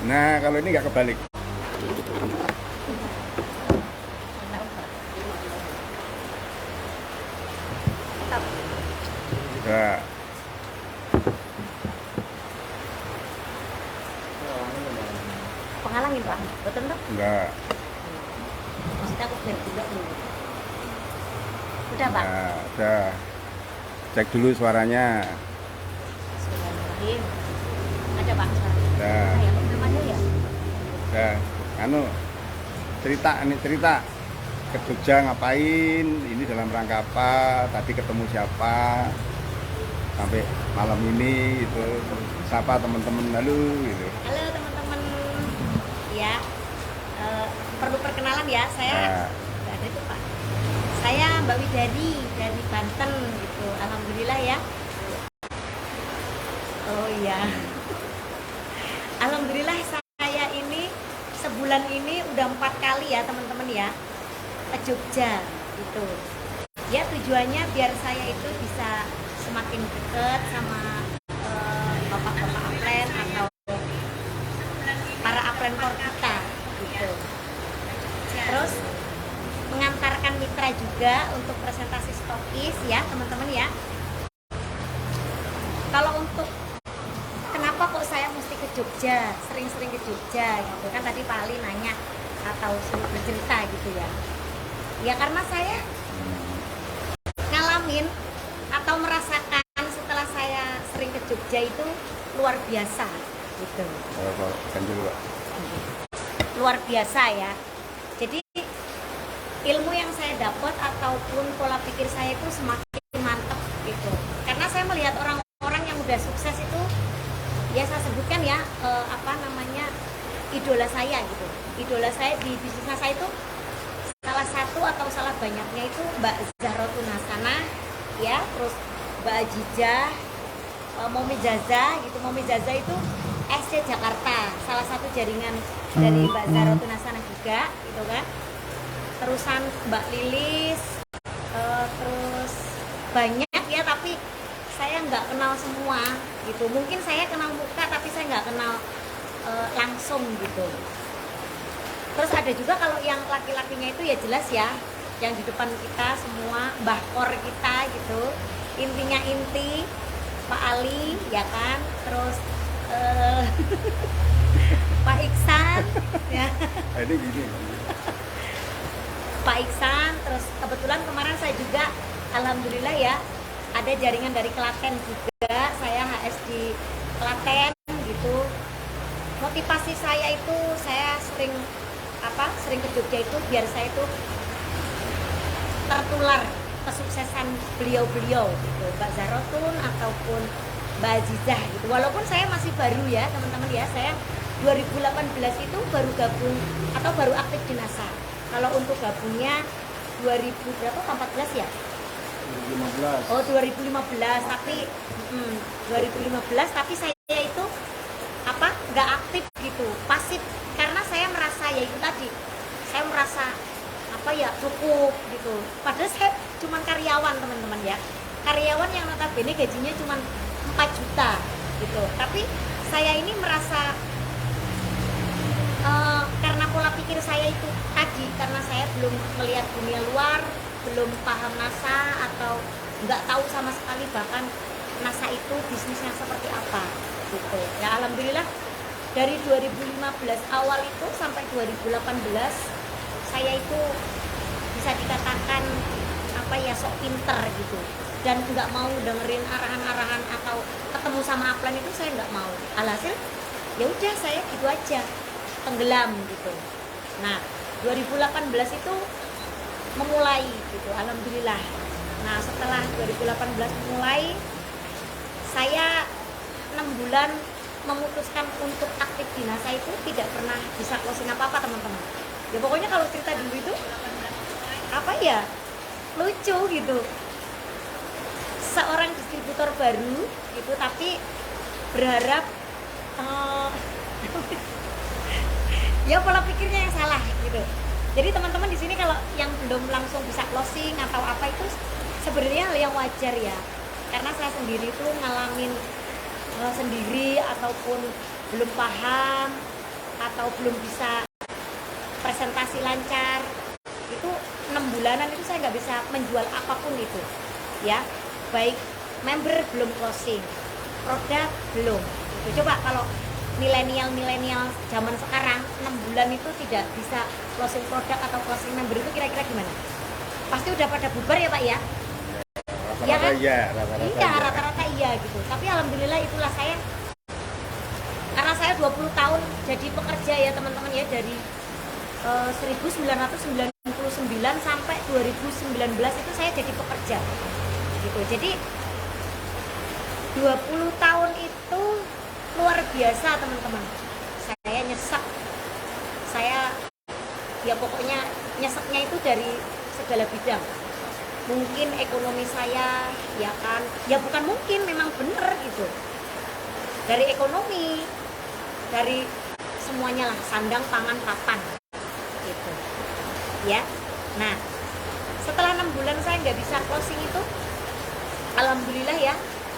Nah, kalau ini nggak kebalik. Udah. Penghalangin Pak, betul enggak? Enggak. Maksudnya aku biar juga dulu. Udah Pak? Nah, udah. Cek dulu suaranya. Bismillahirrahmanirrahim. Ada Pak? Udah. Ya, namanya ya? Udah. Anu, cerita ke Jogja ngapain, ini dalam rangka apa, tadi ketemu siapa, sampai malam ini itu siapa teman-teman lalu gitu. Halo teman-teman. Ya, perlu perkenalan ya, saya Nah, nggak ada itu Pak. Saya Mbak Widadi dari Banten gitu. Alhamdulillah ya. Oh iya. Alhamdulillah saya ini sebulan ini udah 4 kali ya teman-teman ya ke Jogja gitu. Ya tujuannya biar saya itu bisa semakin dekat sama bapak-bapak upline atau para upline kita gitu. Terus mengantarkan mitra juga untuk presentasi stokis ya teman-teman ya. Kalau untuk kenapa kok saya mesti ke Jogja, sering-sering ke Jogja gitu kan, tadi Pak Ali nanya atau suruh bercerita gitu ya. Ya karena saya ngalamin atau merasakan setelah saya sering ke Jogja itu luar biasa gitu. ganjil Pak. Luar biasa ya. Jadi ilmu yang saya dapat ataupun pola pikir saya itu semakin mantap gitu. Karena saya melihat orang-orang yang udah sukses itu, ya saya sebutkan ya idola saya gitu. Idola saya di bisnis saya itu salah satu atau salah banyaknya itu Mbak Zahrotul Nasana ya, terus Mbak Ajijah, Momi Zaza gitu. Momi Zaza itu SC Jakarta, salah satu jaringan dari Mbak Zahrotul Nasana juga gitu kan. Terusan Mbak Lilis, terus banyak ya, tapi saya nggak kenal semua gitu. Mungkin saya kenal muka tapi saya nggak kenal langsung gitu. Terus ada juga kalau yang laki-lakinya itu ya jelas ya, yang di depan kita semua Mbah Kor kita gitu, intinya inti Pak Ali ya kan, terus Pak Iksan ya. Ini gini. Pak Iksan, terus kebetulan kemarin saya juga alhamdulillah ya ada jaringan dari Klaten juga, saya HS di Klaten gitu. Motivasi saya itu saya sering ke Jogja itu biar saya itu tertular kesuksesan beliau-beliau gitu, Mbak Zarotun ataupun Mbak Azizah gitu. Walaupun saya masih baru ya teman-teman ya, saya 2018 itu baru gabung atau baru aktif di NASA. Kalau untuk gabungnya 2000 berapa? 14 ya? 2015. Oh 2015, tapi 2015 tapi saya itu nggak aktif gitu, pasif, karena saya merasa ya itu tadi, saya merasa cukup gitu. Padahal saya cuma karyawan teman-teman ya, karyawan yang notabene gajinya cuma 4 juta gitu. Tapi saya ini merasa karena pola pikir saya itu tadi, karena saya belum melihat dunia luar, belum paham NASA atau nggak tahu sama sekali bahkan NASA itu bisnisnya seperti apa gitu. Ya alhamdulillah dari 2015 awal itu sampai 2018 saya itu bisa dikatakan sok pinter gitu, dan nggak mau dengerin arahan-arahan atau ketemu sama upline itu saya nggak mau. Alhasil ya udah saya gitu aja tenggelam gitu. Nah 2018 itu memulai gitu, alhamdulillah. Nah setelah 2018 mulai, saya 6 bulan memutuskan untuk aktif di NASA itu tidak pernah bisa closing apa-apa teman-teman. Ya pokoknya kalau cerita dulu itu lucu gitu. Seorang distributor baru gitu, tapi berharap ya pola pikirnya yang salah gitu. Jadi teman-teman di sini kalau yang belum langsung bisa closing atau apa itu sebenarnya hal yang wajar ya. Karena saya sendiri tuh ngalamin sendiri ataupun belum paham atau belum bisa presentasi lancar, itu 6 bulanan itu saya nggak bisa menjual apapun itu ya, baik member belum closing, produk belum gitu. Coba kalau milenial zaman sekarang 6 bulan itu tidak bisa closing produk atau closing member itu kira-kira gimana? Pasti udah pada bubar ya Pak ya? Rata-rata Ya kan? iya, rata-rata Iya, iya. rata-rata iya gitu. Tapi alhamdulillah itulah saya, karena saya 20 tahun jadi pekerja ya teman-teman ya, dari 1999 sampai 2019 itu saya jadi pekerja gitu. Jadi 20 tahun itu luar biasa teman-teman. Saya nyesek, saya ya pokoknya nyeseknya itu dari segala bidang. Mungkin ekonomi saya ya kan, ya bukan mungkin, memang bener gitu. Dari ekonomi, dari semuanya lah, sandang, pangan, papan gitu ya. Nah setelah 6 bulan saya nggak bisa closing itu, alhamdulillah ya,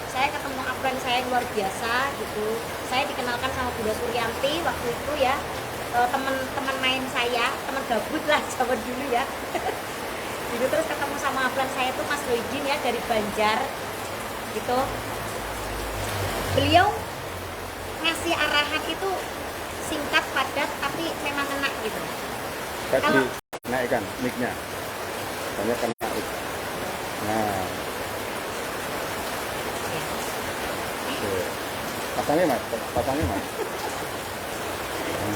saya ketemu upline saya yang luar biasa gitu. Saya dikenalkan sama Bunda Suryanti waktu itu ya, teman-teman main saya, teman gabut lah zaman dulu ya. Gitu, terus ketemu sama upline saya itu Mas Roydin ya, dari Banjar gitu. Beliau ngasih arahan itu singkat, padat, tapi memang enak gitu. Tadi naikkan mic-nya. Banyak kan naik. Nah. Oke. Pasangnya Mas.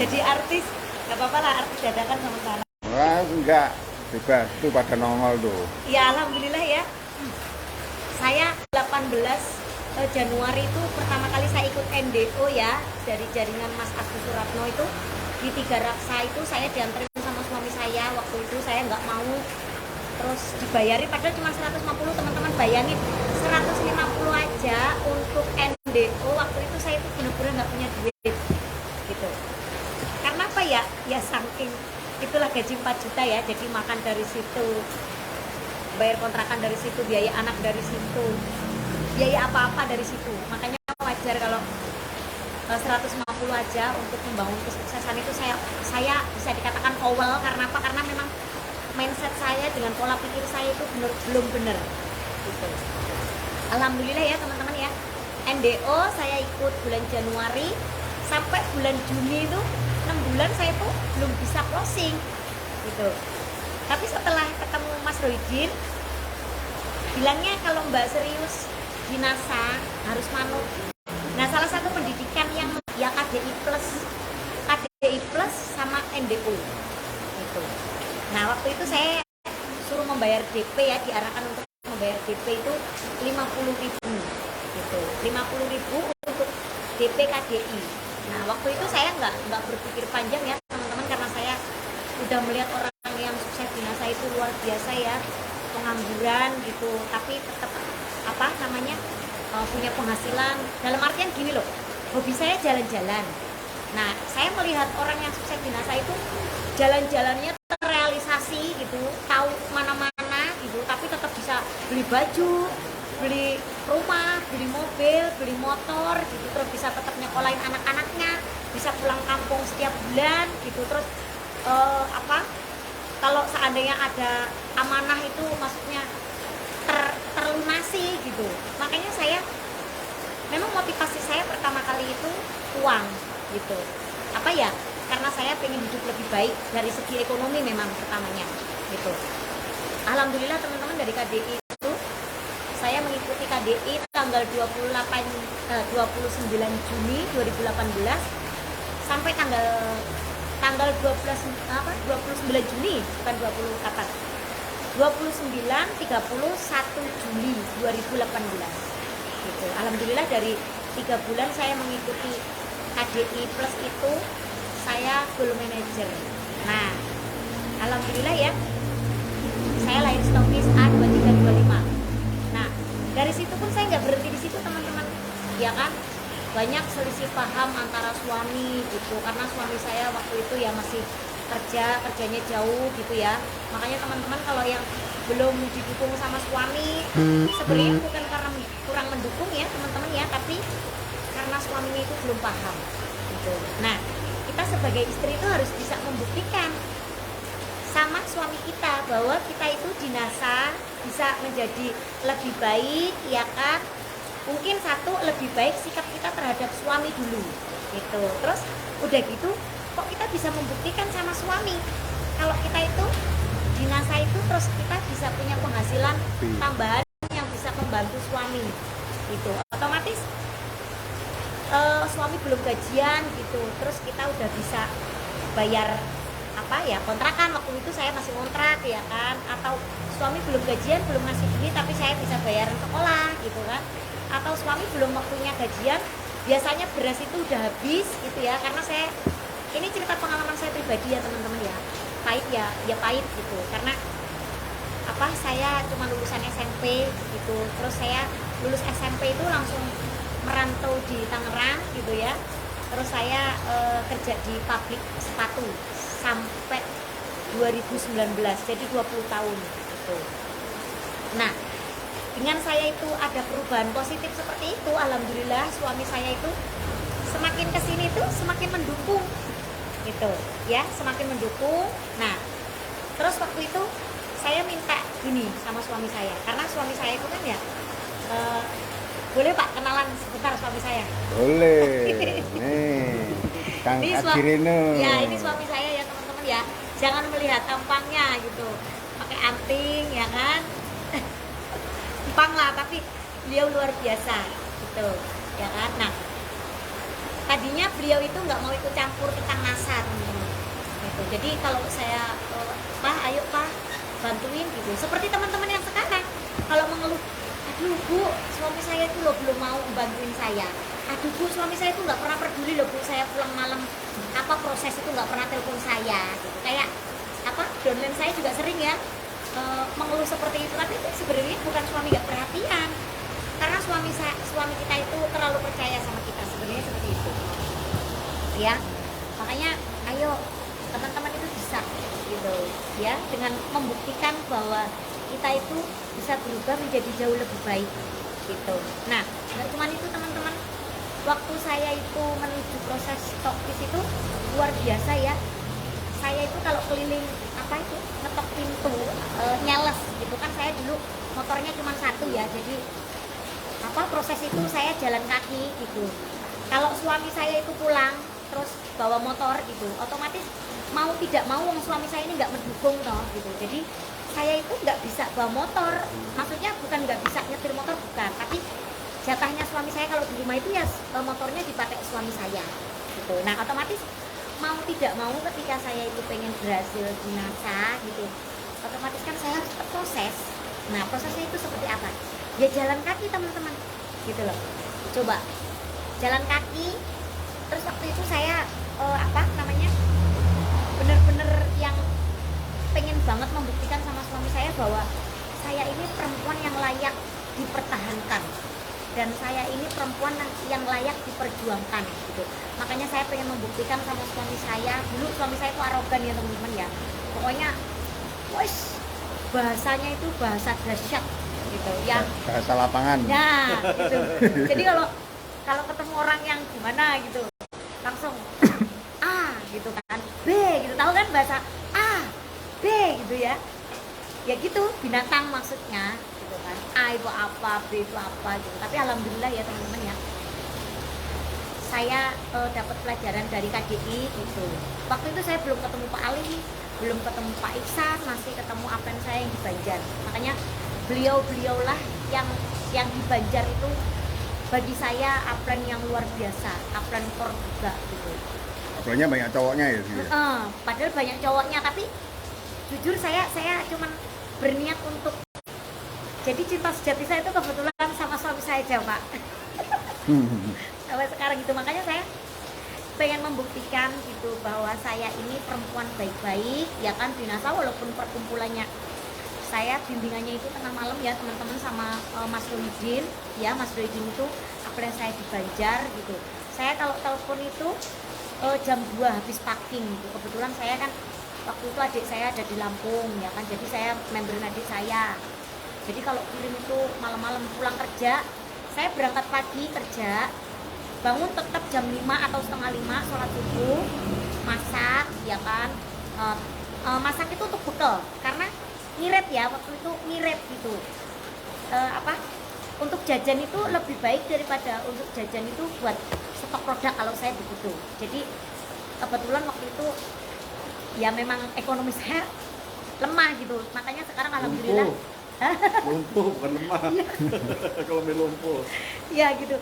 Jadi artis nggak apa-apa lah, artis dadakan sama sana. Wah, enggak. Bebas, itu pada nongol tuh. Ya alhamdulillah ya. Saya 18 Januari itu pertama kali saya ikut NDO ya, dari jaringan Mas Agus Suratno itu di Tiga Raksa. Itu saya dianterin sama suami saya, waktu itu saya nggak mau, terus dibayari padahal cuma 150. Teman-teman bayangin, 150 aja untuk NDO. Waktu itu saya itu benar-benar nggak punya duit gitu. Karena apa ya, ya saking itulah gaji 4 juta ya, jadi makan dari situ, bayar kontrakan dari situ, biaya anak dari situ, biaya apa-apa dari situ. Makanya wajar kalau 150 aja untuk membangun kesuksesan itu saya bisa dikatakan awal. Karena apa? Karena memang mindset saya dengan pola pikir saya itu belum benar gitu. Alhamdulillah ya teman-teman ya, NDO saya ikut bulan Januari sampai bulan Juni itu 6 bulan saya tuh belum bisa closing gitu. Tapi setelah ketemu Mas Roydin, bilangnya kalau Mbak serius di NASA harus manut. Nah salah satu pendidikan yang ya KDI plus sama NDO gitu. Nah waktu itu saya suruh membayar DP ya, diarahkan untuk membayar DP itu 50.000 gitu, 50.000 untuk DP KDI. Nah waktu itu saya nggak berpikir panjang ya teman-teman, karena saya udah melihat orang yang sukses di NASA itu luar biasa ya, pengangguran gitu, tapi tetap punya penghasilan. Dalam artian gini loh, hobi saya jalan-jalan. Nah saya melihat orang yang sukses di NASA itu jalan-jalannya terrealisasi gitu, tahu mana-mana gitu, tapi tetap bisa beli baju, beli rumah, beli mobil, beli motor gitu, terus bisa tetap nyekolahin anak-anaknya, bisa pulang kampung setiap bulan gitu. Terus kalau seandainya ada amanah itu maksudnya terlunasi gitu. Makanya saya memang motivasi saya pertama kali itu uang gitu. Apa ya? Karena saya pengen hidup lebih baik dari segi ekonomi memang pertamanya gitu. Alhamdulillah teman-teman, dari KDI itu saya mengikuti KDI tanggal 29 Juni 2018 sampai tanggal 29 Juni, bukan 28. 29 31 Juli 2018 gitu. Alhamdulillah dari 3 bulan saya mengikuti KDI plus itu saya goal manager. Nah alhamdulillah ya, saya lahir stokis A2325. Nah dari situ pun saya nggak berhenti di situ teman-teman ya kan. Banyak selisih paham antara suami gitu, karena suami saya waktu itu ya masih kerjanya jauh gitu ya. Makanya teman-teman kalau yang belum didukung sama suami, sebenarnya bukan karena kurang mendukung ya teman-teman ya, tapi karena suaminya itu belum paham gitu. Nah kita sebagai istri itu harus bisa membuktikan sama suami kita bahwa kita itu dinasa bisa menjadi lebih baik, ya kan? Mungkin satu, lebih baik sikap kita terhadap suami dulu gitu. Terus udah gitu kok kita bisa membuktikan sama suami kalau kita itu dinasa itu, terus kita bisa punya penghasilan tambahan yang bisa membantu suami gitu. Otomatis suami belum gajian gitu, terus kita udah bisa bayar apa ya, kontrakan. Waktu itu saya masih kontrak ya kan, atau suami belum gajian, belum ngasih duit tapi saya bisa bayaran sekolah gitu kan, atau suami belum waktunya gajian, biasanya beras itu udah habis gitu ya. Karena saya, ini cerita pengalaman saya pribadi ya teman-teman ya, pahit ya, ya pahit gitu. Karena apa, saya cuma lulusan SMP gitu, terus saya lulus SMP itu langsung merantau di Tangerang gitu ya. Terus saya kerja di pabrik sepatu sampai 2019, jadi 20 tahun gitu. Nah, dengan saya itu ada perubahan positif seperti itu, alhamdulillah suami saya itu semakin kesini tuh semakin mendukung gitu ya, semakin mendukung. Nah, terus waktu itu saya minta gini sama suami saya, karena suami saya itu kan ya boleh Pak kenalan sebentar suami saya? Boleh. Nih, Kang Ini Adjirino. ya, ini suami saya ya teman-teman ya. Jangan melihat tampangnya gitu, pakai anting ya kan, tampang lah, tapi beliau luar biasa gitu ya kan. Nah, tadinya beliau itu nggak mau ikut campur tentang nasa teman-teman gitu. Jadi kalau saya Pak, ayo Pak bantuin gitu, seperti teman-teman yang sekarang kalau mengeluh, aduh Bu, suami saya itu loh belum mau bantuin saya, aduh Bu, suami saya itu nggak pernah peduli loh Bu, saya pulang malam apa proses itu nggak pernah telepon saya gitu. Kayak apa, downline saya juga sering ya mengeluh seperti itu, tapi itu sebenarnya bukan suami nggak perhatian, karena suami kita itu terlalu percaya sama kita, sebenarnya seperti itu ya. Makanya ayo teman-teman itu bisa gitu ya, dengan membuktikan bahwa kita itu bisa berubah menjadi jauh lebih baik gitu. Nah, nggak cuma itu teman-teman, waktu saya itu menuju proses stokis itu luar biasa ya. Saya itu kalau keliling apa itu ngetok pintu, nyales gitu kan, saya dulu motornya cuma satu ya, jadi apa proses itu saya jalan kaki gitu. Kalau suami saya itu pulang terus bawa motor gitu, otomatis mau tidak mau wong suami saya ini nggak mendukung toh gitu. Jadi saya itu nggak bisa bawa motor, maksudnya bukan nggak bisa nyetir motor, bukan, tapi jatahnya suami saya kalau di rumah itu ya motornya dipakai suami saya gitu. Nah, otomatis mau tidak mau ketika saya itu pengen berhasil di NASA gitu, otomatis kan saya harus proses. Nah, prosesnya itu seperti apa? Ya jalan kaki teman-teman gitu loh. Coba jalan kaki. Terus waktu itu saya apa namanya, bener-bener yang pengen banget membuktikan sama suami saya bahwa saya ini perempuan yang layak dipertahankan dan saya ini perempuan yang layak diperjuangkan gitu. Makanya saya pengen membuktikan sama suami saya. Dulu suami saya itu arogan ya teman-teman ya, pokoknya wes bahasanya itu bahasa dahsyat gitu ya, Bahasa lapangan. nah gitu. Jadi kalau ketemu orang yang gimana gitu langsung A gitu kan, B gitu, tahu kan bahasa A B gitu ya, ya gitu, binatang maksudnya gitu kan. A itu apa, B itu apa gitu. Tapi alhamdulillah ya teman-teman ya, saya dapat pelajaran dari KDI gitu. Waktu itu saya belum ketemu Pak Ali, belum ketemu Pak Iksan, masih ketemu apen saya yang di Banjar. Makanya beliau-beliaulah yang di Banjar itu bagi saya aplen yang luar biasa, aplen kor juga gitu. Apalnya banyak cowoknya ya sih. Padahal banyak cowoknya, tapi jujur saya cuman berniat untuk, jadi cinta sejati saya itu kebetulan sama suami saya aja Pak. Sampai sekarang gitu. Makanya saya pengen membuktikan gitu bahwa saya ini perempuan baik-baik ya kan, di NASA walaupun perkumpulannya saya bimbingannya itu tengah malam ya teman-teman, sama Mas Rohidin ya. Mas Rohidin itu apel saya di Banjar gitu. Saya kalau telepon itu jam 2 habis packing gitu. Kebetulan saya kan waktu itu adik saya ada di Lampung ya kan, jadi saya memberin adik saya. Jadi kalau kirim itu malam-malam pulang kerja, saya berangkat pagi kerja, bangun tetap jam 5 atau setengah 5 sholat subuh, masak itu untuk bekal karena ngirit ya, waktu itu ngirit gitu. Apa untuk jajan itu lebih baik daripada untuk jajan itu buat stok produk kalau saya begitu. Jadi kebetulan waktu itu ya memang ekonomi saya lemah gitu, makanya sekarang alhamdulillah lumpuh bukan lemah. Kalau lumpuh ya gitu.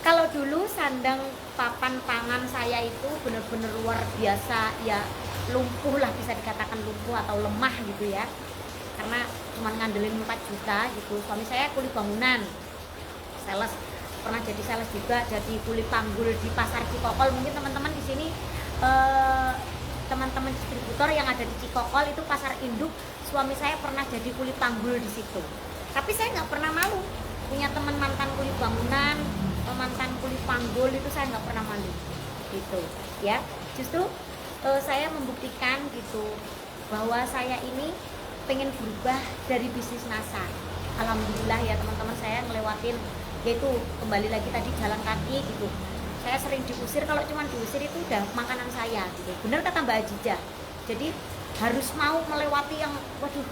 Kalau dulu sandang papan pangan saya itu benar-benar luar biasa ya, lumpuh lah, bisa dikatakan lumpuh atau lemah gitu ya, karena cuma ngandelin 4 juta gitu. Suami saya kuli bangunan, sales, pernah jadi sales juga, jadi kuli panggul di pasar Cikokol. Mungkin teman-teman di sini teman-teman distributor yang ada di Cikokol itu pasar induk, suami saya pernah jadi kuli panggul di situ. Tapi saya nggak pernah malu punya teman mantan kuli bangunan, mantan kuli panggul, itu saya nggak pernah malu gitu ya. Justru saya membuktikan gitu bahwa saya ini pengen berubah dari bisnis NASA. Alhamdulillah ya teman-teman, saya ngelewatin yaitu kembali lagi tadi jalan kaki gitu. Saya sering diusir, kalau cuma diusir itu udah makanan saya gitu. Bener kata Mbak Ajijah. Jadi harus mau melewati yang waduh,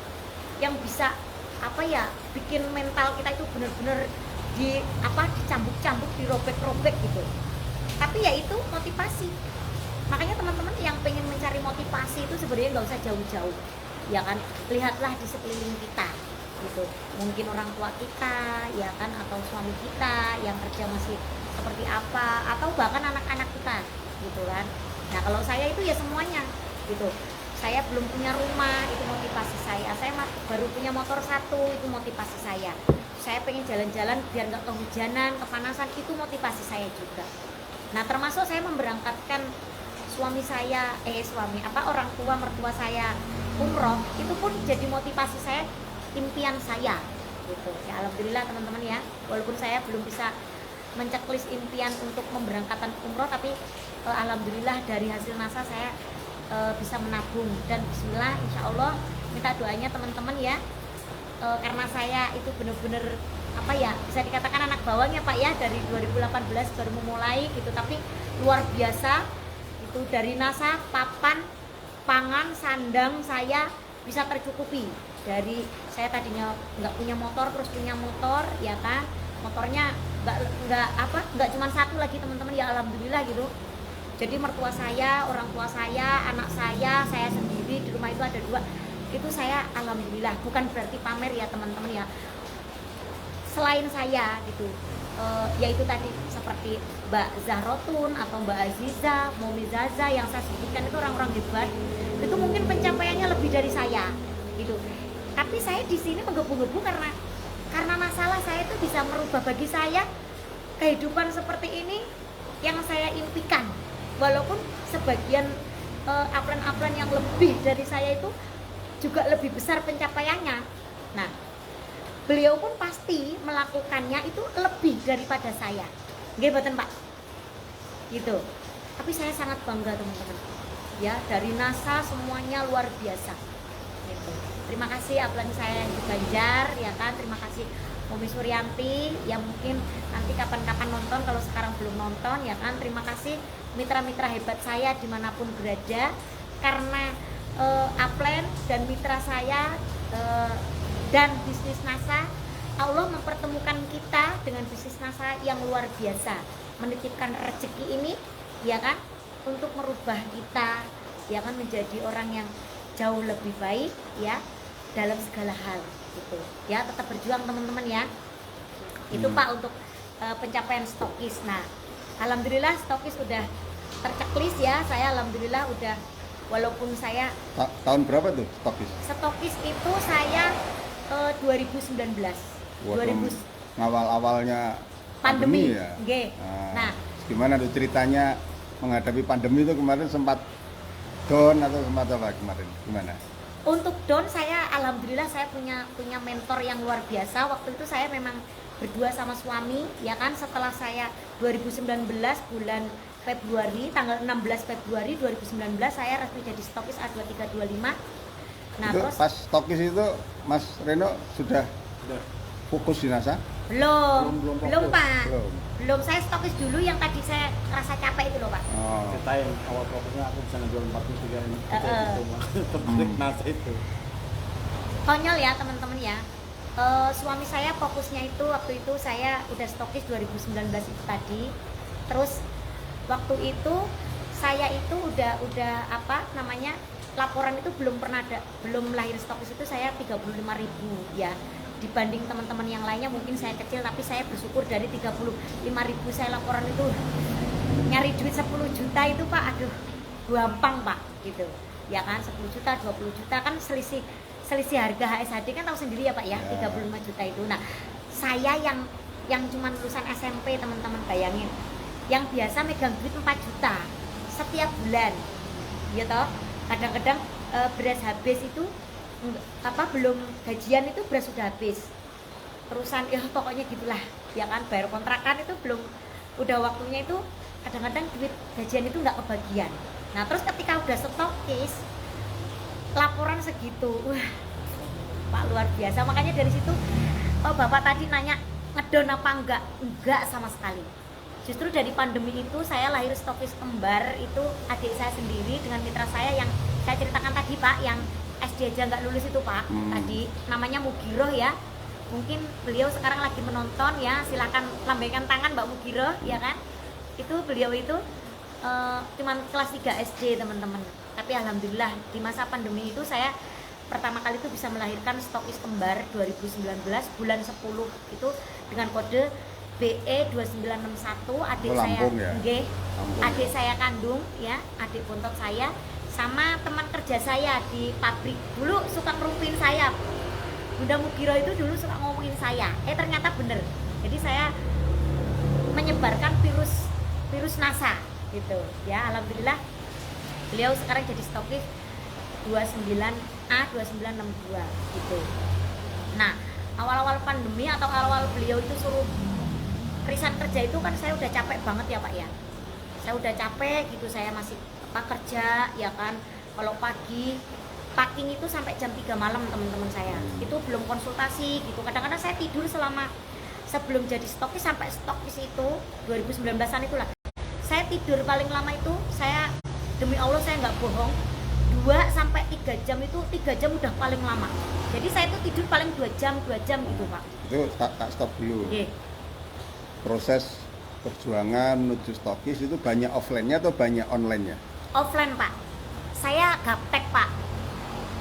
yang bisa apa ya, bikin mental kita itu bener-bener dicambuk-cambuk, dirobek-robek gitu. Tapi ya itu motivasi. Makanya teman-teman yang pengen mencari motivasi itu sebenarnya nggak usah jauh-jauh, ya kan? Lihatlah di sekeliling kita gitu. Mungkin orang tua kita, ya kan, atau suami kita yang kerja masih seperti apa, atau bahkan anak-anak kita gitu kan. Nah kalau saya itu ya semuanya gitu. Saya belum punya rumah, itu motivasi saya. Saya baru punya motor 1, itu motivasi saya. Saya pengen jalan-jalan biar nggak kehujanan, kepanasan, itu motivasi saya juga. Nah termasuk saya memberangkatkan orang tua mertua saya umroh, itu pun jadi motivasi saya, impian saya gitu ya. Alhamdulillah teman-teman ya, walaupun saya belum bisa menceklis impian untuk memberangkatkan umroh, tapi alhamdulillah dari hasil NASA saya bisa menabung, dan bismillah insya Allah minta doanya teman-teman ya. Karena saya itu benar-benar apa ya, bisa dikatakan anak bawang ya Pak ya, dari 2018 baru memulai gitu, tapi luar biasa itu dari NASA papan pangan sandang saya bisa tercukupi. Dari saya tadinya nggak punya motor, terus punya motor ya kan, motornya nggak cuma 1 lagi teman-teman ya, alhamdulillah gitu. Jadi mertua saya, orang tua saya, anak saya sendiri di rumah itu ada 2. Itu saya alhamdulillah, bukan berarti pamer ya teman-teman ya. Selain saya gitu, yaitu tadi seperti Mbak Zahrotun atau Mbak Aziza, Momi Zaza yang saya sebutkan itu orang-orang hebat. Itu mungkin pencapaiannya lebih dari saya gitu. Tapi saya di sini menggebu-gebu karena masalah saya itu bisa merubah bagi saya kehidupan seperti ini yang saya impikan. Walaupun sebagian upline-upline yang lebih dari saya itu juga lebih besar pencapaiannya. Nah, beliau pun pasti melakukannya itu lebih daripada saya. Nggih mboten Pak? Gitu. Tapi saya sangat bangga teman-teman. Ya, dari NASA semuanya luar biasa. Gitu. Terima kasih upline saya yang di Banjar ya kan. Terima kasih Momi Suryanti yang mungkin nanti kapan-kapan nonton, kalau sekarang belum nonton ya kan. Terima kasih mitra-mitra hebat saya dimanapun berada, karena upline dan mitra saya dan bisnis NASA, Allah mempertemukan kita dengan bisnis NASA yang luar biasa, menitipkan rezeki ini ya kan, untuk merubah kita ya kan menjadi orang yang jauh lebih baik ya dalam segala hal gitu ya. Tetap berjuang teman-teman ya. Itu Pak untuk pencapaian stokis. Nah alhamdulillah stokis udah terceklis ya. Saya alhamdulillah udah, walaupun saya tahun berapa tuh stokis? Stokis itu saya 2019. Waduh, awal-awalnya pandemi ya. Okay. Nah, gimana tuh ceritanya menghadapi pandemi itu kemarin, sempat down atau sempat apa kemarin? Gimana? Untuk down saya alhamdulillah saya punya mentor yang luar biasa. Waktu itu saya memang berdua sama suami ya kan. Setelah saya 2019 bulan Februari, tanggal 16 Februari 2019 saya resmi jadi stokis A2325. Nah, itu terus pas stokis itu Mas Reno sudah fokus di NASA? Belum Pak. Belum, saya stokis dulu yang tadi saya rasa capek itu loh Pak. Oh. Ceritain awal prosesnya aku bisa ngejual 43 ini Heeh. itu tertarik nasa itu. Konyol ya teman-teman ya. Suami saya fokusnya itu waktu itu saya udah stokis 2019 itu tadi. Terus waktu itu saya itu udah apa namanya, laporan itu belum pernah ada, belum lahir stokis itu saya 35.000 ya. Dibanding teman-teman yang lainnya mungkin saya kecil, tapi saya bersyukur dari 35.000 saya laporan itu nyari duit 10 juta itu Pak, aduh gampang Pak gitu ya kan. 10 juta 20 juta kan selisih harga HSHD kan tahu sendiri ya Pak ya, 35 juta itu. Nah saya yang cuma lulusan SMP teman-teman bayangin, yang biasa megang duit 4 juta setiap bulan ya toh, kadang-kadang beras habis itu belum gajian itu beras sudah habis, terusan ya pokoknya gitulah ya kan, bayar kontrakan itu belum, udah waktunya itu kadang-kadang duit gajian itu nggak kebagian. Nah terus ketika udah stokis laporan segitu, wah Pak luar biasa. Makanya dari situ Bapak tadi nanya ngedon apa enggak sama sekali. Justru dari pandemi itu saya lahir stokis kembar, itu adik saya sendiri dengan mitra saya yang saya ceritakan tadi Pak, yang SD aja nggak lulus itu Pak. Tadi namanya Mugiroh ya, mungkin beliau sekarang lagi menonton ya, silahkan lambaikan tangan Mbak Mugiroh ya kan. Itu beliau itu cuman kelas 3 SD teman-teman, tapi alhamdulillah di masa pandemi itu saya pertama kali itu bisa melahirkan stokis kembar 2019 bulan 10 itu dengan kode BE 2961. Adik saya Ya? adik saya kandung ya, adik bontot saya sama teman kerja saya di pabrik dulu suka ngerupin saya. Bunda Mugiroh itu dulu suka ngomongin saya, ternyata bener. Jadi saya menyebarkan virus NASA gitu ya. Alhamdulillah beliau sekarang jadi stokis 29A 2962 gitu. Nah awal-awal pandemi atau awal beliau itu suruh resign kerja itu kan saya udah capek banget ya Pak ya. Saya udah capek gitu, saya masih kerja ya kan. Kalau pagi packing itu sampai jam 3 malam teman-teman saya. Itu belum konsultasi gitu. Kadang-kadang saya tidur selama sebelum jadi stokis sampai stokis itu 2019-an itulah. Saya tidur paling lama itu, saya demi Allah saya nggak bohong, 2-3 jam itu, 3 jam udah paling lama. Jadi saya itu tidur paling 2 jam gitu Pak. Itu tak stop dulu. Proses perjuangan menuju stokis itu banyak offline-nya atau banyak online-nya? Offline Pak, saya gaptek Pak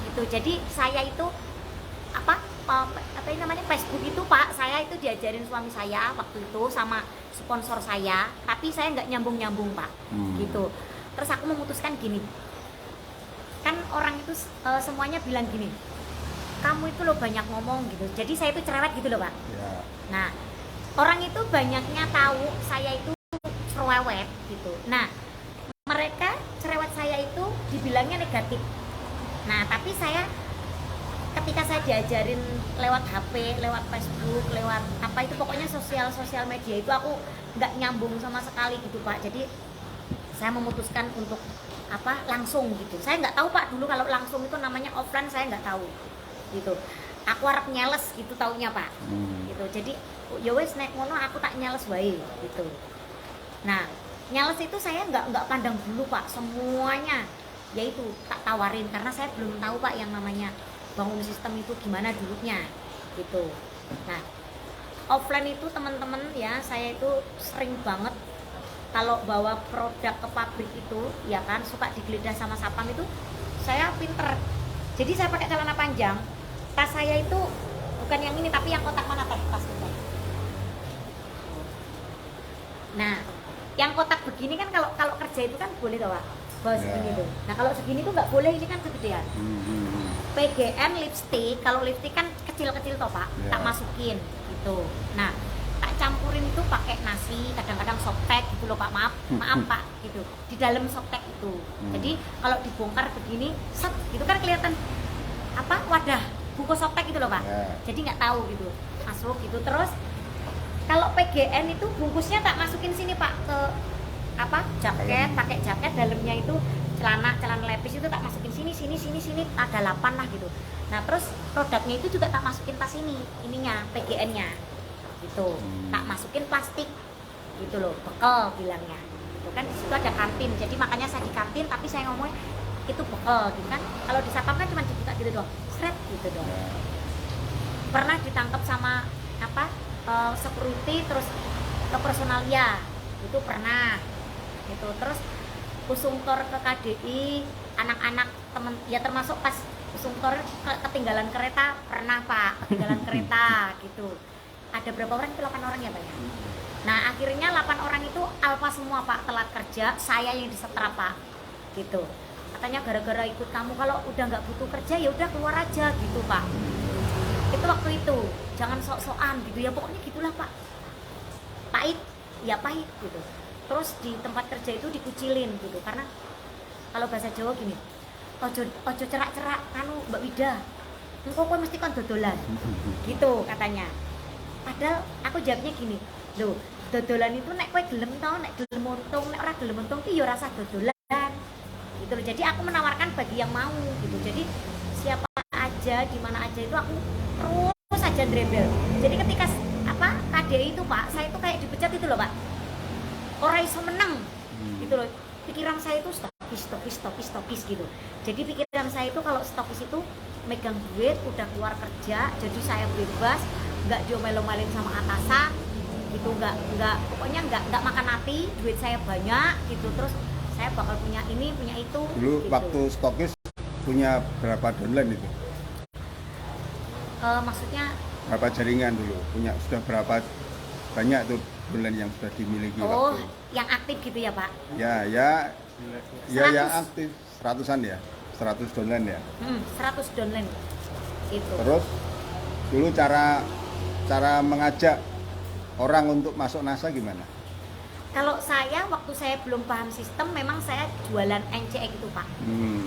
gitu. Jadi saya itu apa ini namanya Facebook itu Pak, saya itu diajarin suami saya waktu itu sama sponsor saya, tapi saya nggak nyambung Pak gitu. Terus aku memutuskan gini, kan orang itu semuanya bilang gini, kamu itu loh banyak ngomong gitu. Jadi saya itu cerewet gitu loh Pak Ya. Nah orang itu banyaknya tahu saya itu cerewet gitu. Nah mereka cerewet saya itu dibilangnya negatif. Nah tapi saya ketika saya diajarin lewat HP, lewat Facebook, lewat apa itu pokoknya sosial media itu aku nggak nyambung sama sekali gitu Pak. Jadi saya memutuskan untuk langsung gitu. Saya nggak tahu Pak dulu kalau langsung itu namanya offline, saya nggak tahu gitu. Aku harap nyales gitu taunya Pak gitu. Jadi ya wes nek ngono aku tak nyales wae gitu. Nah nyales itu saya nggak pandang dulu Pak, semuanya yaitu tak tawarin karena saya belum tahu Pak yang namanya bangun sistem itu gimana dulunya gitu. Nah offline itu teman-teman ya, saya itu sering banget kalau bawa produk ke pabrik itu ya kan, suka digeledah sama sapam itu saya pinter. Jadi saya pakai celana panjang, tas saya itu bukan yang ini tapi yang kotak mana teh tas itu. Nah yang kotak begini kan kalau kerja itu kan boleh tuh Pak, bawa segini tuh. Nah kalau segini tuh nggak boleh, ini kan kegedean. PGN lipstick, kalau lipstick kan kecil-kecil toh Pak, tak masukin gitu. Nah tak campurin itu pakai nasi, kadang-kadang softtek gitu loh Pak, maaf Pak gitu, di dalam softtek itu. Jadi kalau dibongkar begini set gitu kan kelihatan wadah bungkus softtek gitu loh Pak. Jadi nggak tahu gitu masuk gitu. Terus kalau PGN itu bungkusnya tak masukin sini Pak, ke jaket, pakai jaket dalamnya itu celana lepis itu tak masukin sini ada 8 lah gitu. Nah terus produknya itu juga tak masukin tas ininya PGN-nya gitu, tak masukin plastik gitu loh, bekal bilangnya itu kan. Di situ ada kantin, jadi makanya saya di kantin tapi saya ngomongnya itu bekal gitu kan. Kalau di satpam kan cuma dibuka gitu doang, seret gitu doang. Pernah ditangkap sama apa security, terus ke personalia itu pernah itu, terus usungtor ke KDI anak-anak temen ya, termasuk pas usungtor ketinggalan kereta pernah Pak, ketinggalan kereta gitu. Ada berapa orang itu? 8 orang ya Pak ya. Nah akhirnya 8 orang itu alfa semua Pak, telat kerja, saya yang disetrap Pak gitu. Katanya gara-gara ikut kamu, kalau udah nggak butuh kerja ya udah keluar aja gitu Pak. Itu waktu itu, jangan sok-sokan gitu ya, pokoknya gitulah Pak. Pahit, ya pahit gitu. Terus di tempat kerja itu dikucilin gitu, karena kalau bahasa Jawa gini, ojo cerak-cerak anu Mbak Wida, engkau kok mesti kon dodolan gitu katanya. Padahal aku jawabnya gini, loh dodolan itu nek kowe gelem tau, nek gelem untung, nek ora gelem untung ki ya rasa dodolan gitu loh. Jadi aku menawarkan bagi yang mau gitu. Jadi siapa aja di mana aja itu aku terus aja dribble. Jadi ketika apa KDI itu Pak, saya itu kayak dipecat itu loh Pak, ora iso menang gitu loh. Pikiran saya itu stokis gitu. Jadi pikiran saya itu kalau stokis itu megang duit, udah keluar kerja, jadi saya bebas, nggak diomel-omelin sama atasan gitu, nggak pokoknya nggak makan hati, duit saya banyak gitu. Terus saya bakal punya ini punya itu Dulu gitu. waktu stokis punya berapa downline itu? Maksudnya Berapa jaringan dulu? Punya sudah berapa banyak tuh downline yang sudah dimiliki oh waktu? yang aktif gitu ya Pak? Ya yang 100. aktif 100-an ya, 100 downline ya. 100 downline itu. Terus dulu cara mengajak orang untuk masuk NASA gimana? Kalau saya waktu saya belum paham sistem, memang saya jualan NCE gitu Pak.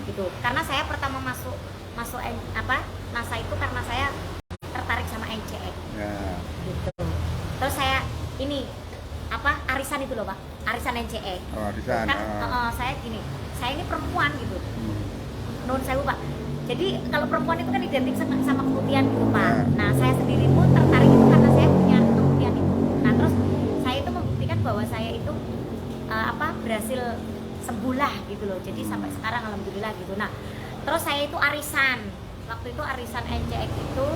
Gitu. Karena saya pertama masuk NASA itu karena saya tertarik sama NCE. Ya. Gitu. Terus saya ini arisan itu loh Pak, arisan NCE. Oh, arisan. Kan saya gini, saya ini perempuan gitu. Nun sewu Pak. Jadi kalau perempuan itu kan identik sama keputihan gitu Pak. Nah saya sendiri pun tertarik itu karena saya punya keputihan itu. Nah terus saya itu membuktikan bahwa saya itu berhasil sembuh lah gitu loh. Jadi sampai sekarang alhamdulillah gitu. Nah terus saya itu arisan. Waktu itu arisan NCX itu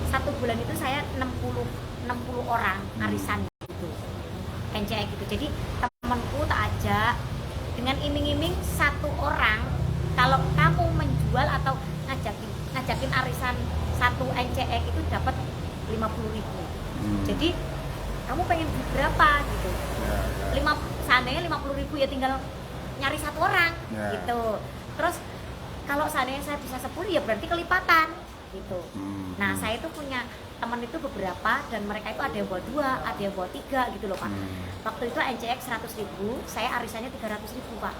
1 bulan itu saya 60 orang arisan gitu. NCX gitu. Jadi temanku tak ajak dengan iming-iming 1 orang kalau kamu menjual atau ngajakin arisan 1 NCX itu dapat 50.000. Jadi kamu pengen beli berapa gitu. Seandainya 50.000 ya tinggal nyari 1 orang gitu. Terus kalau seandainya saya bisa 10 ya berarti kelipatan gitu. Nah saya itu punya teman itu beberapa dan mereka itu ada yang bawa 2, ada yang bawa 3 gitu loh Pak. Waktu itu NCX 100.000, saya arisannya 300.000 Pak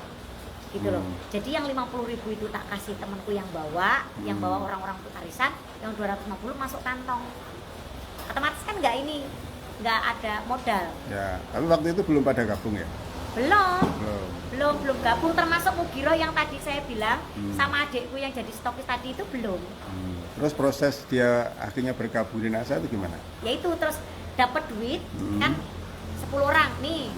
gitu loh. Jadi yang 50.000 itu tak kasih temanku yang bawa orang-orang untuk arisan, yang 250 masuk kantong. Otomatis kan nggak ada modal. Ya, tapi waktu itu belum pada gabung ya? Belum gabung, termasuk Mugiro yang tadi saya bilang sama adikku yang jadi stokis tadi itu belum. Terus proses dia akhirnya bergabung di NASA itu gimana? Ya itu terus dapat duit kan 10 orang nih.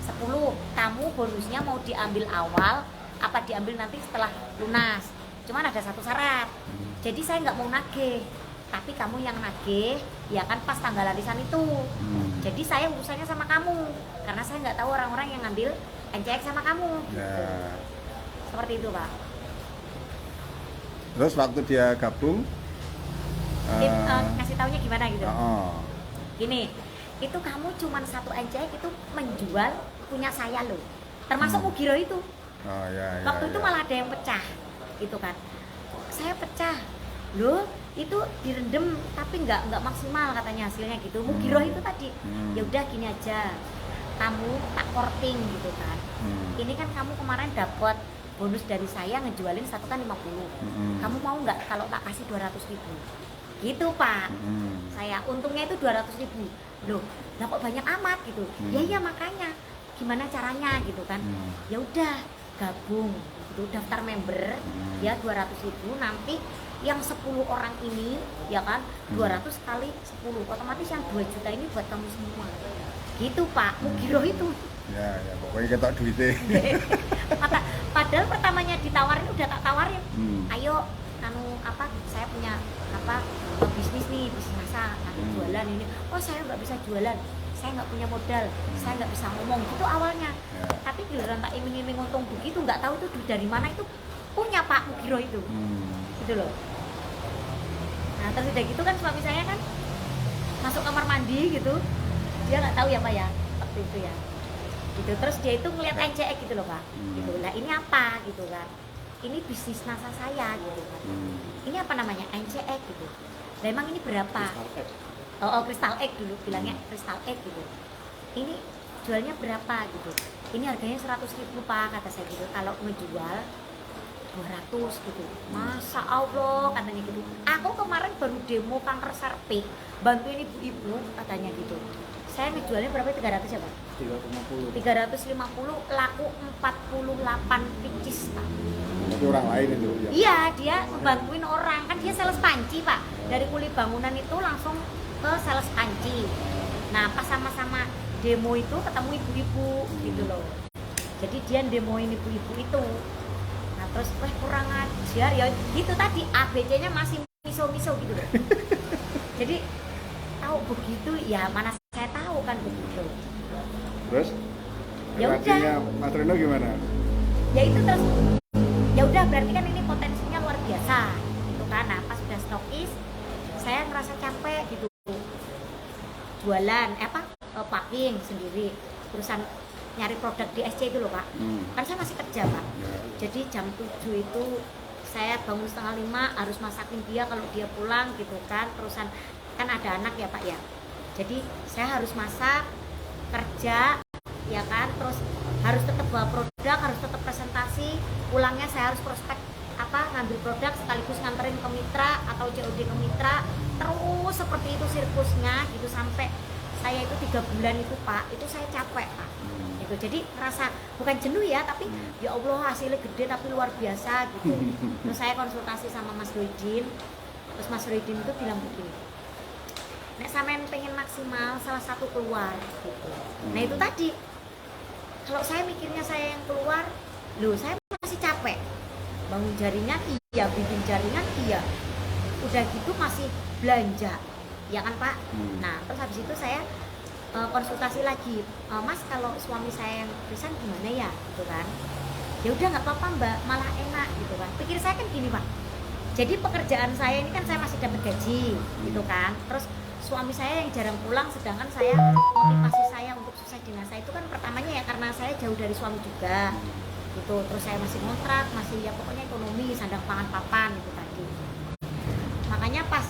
10, kamu bonusnya mau diambil awal apa diambil nanti setelah lunas. Cuman ada 1 syarat. Jadi saya nggak mau nagih, tapi kamu yang nagih ya kan pas tanggal arisan itu. Jadi saya urusannya sama kamu karena saya nggak tahu orang-orang yang ngambil NCX sama kamu. Ya. Seperti itu Pak. Terus waktu dia gabung ngasih taunya gimana gitu. Gini, itu kamu cuman 1 NCX itu menjual punya saya loh, termasuk Mugiro itu. Waktu itu malah ada yang pecah gitu kan. Saya pecah loh, itu direndam tapi nggak maksimal katanya hasilnya gitu. Mugiro itu tadi ya udah gini aja, kamu tak korting gitu kan. Ini kan kamu kemarin dapat bonus dari saya ngejualin 1 kan 50. Kamu mau nggak kalau tak kasih 200.000 gitu Pak. Saya untungnya itu 200.000 loh, dapat banyak amat gitu. Ya makanya gimana caranya gitu kan. Ya udah gabung gitu, daftar member ya 200.000, nanti yang 10 orang ini ya kan 200 kali 10 otomatis yang 2 juta ini buat kamu semua gitu Pak, Mugiro itu. Ya, ya pokoknya ketok duitnya. Padahal pertamanya ditawarin udah tak tawarin. Hmm. Ayo apa saya punya bisnis nih, bisnis masak, jualan ini. Oh saya nggak bisa jualan, saya nggak punya modal, saya nggak bisa ngomong gitu awalnya. Ya. Tapi giliran tak iming-iming untung begitu, nggak tahu itu duit dari mana, itu punya Pak Mugiro itu. Gitu loh. Nah terus udah gitu kan suami saya kan masuk kamar mandi gitu, dia nggak tahu ya Pak ya waktu itu ya. Gitu terus dia itu ngeliat NCX gitu loh Pak. Gitu. Lah ini apa gitu kan? Ini bisnis NASA saya gitu kan. Ini apa namanya? NCX gitu. Lah emang ini berapa? Crystal Egg dulu bilangnya Crystal Egg gitu. Ini jualnya berapa gitu. Ini harganya 100.000 Pak kata saya gitu. Kalau ngejual 200 gitu. Masa Allah katanya gitu. Aku kemarin baru demo kanker serviks, bantuin ibu-ibu katanya gitu. Saya ngejualnya berapa? 300 ya Pak? 350. 350 laku 48 picis Pak. Tapi orang lain itu ya. Iya, dia ngebantuin orang, kan dia sales panci Pak. Dari kuli bangunan itu langsung ke sales panci. Nah pas sama-sama demo itu ketemu ibu-ibu gitu loh. Jadi dia demoin ibu-ibu itu. Nah terus kurang ajar ya gitu tadi, ABC-nya masih miso-miso gitu loh. Jadi tahu begitu ya, mana saya tahu kan begitu. Terus Ya relasinya Mas Reno gimana? Ya itu terus ya udah berarti kan ini potensinya luar biasa gitu kan. Nah pas sudah stokis saya ngerasa capek gitu jualan packing sendiri, urusan nyari produk di SC itu loh Pak. Kan saya masih kerja Pak. Ya. Jadi jam 7 itu saya bangun 4:30 harus masakin dia kalau dia pulang gitu kan. Terusan kan ada anak ya Pak ya. Jadi saya harus masak, kerja ya kan, terus harus tetap bawa produk, harus tetap presentasi. Pulangnya saya harus prospek ngambil produk sekaligus nganterin ke mitra atau COD ke mitra. Terus seperti itu sirkusnya gitu sampai saya itu 3 bulan itu Pak, itu saya capek Pak. Gitu. Jadi ngerasa bukan jenuh ya, tapi ya Allah hasilnya gede tapi luar biasa gitu. Terus saya konsultasi sama Mas Roydin. Terus Mas Roydin itu bilang begini, nek sampean pengen maksimal salah satu keluar gitu. Nah itu tadi, kalau saya mikirnya saya yang keluar, loh saya masih capek. Bangun jaringan iya, bikin jaringan iya. Udah gitu masih belanja, ya kan Pak? Nah terus habis itu saya konsultasi lagi, Mas kalau suami saya yang resign gimana ya, gitu kan? Ya udah nggak apa-apa Mbak, malah enak gitu kan. Pikir saya kan gini Pak. Jadi pekerjaan saya ini kan saya masih dapat gaji, gitu kan. Terus suami saya yang jarang pulang, sedangkan saya motivasi saya untuk sukses di NASA itu kan pertamanya ya karena saya jauh dari suami juga, gitu. Terus saya masih kontrak, masih ya pokoknya ekonomi, sandang pangan papan itu tadi. Makanya pas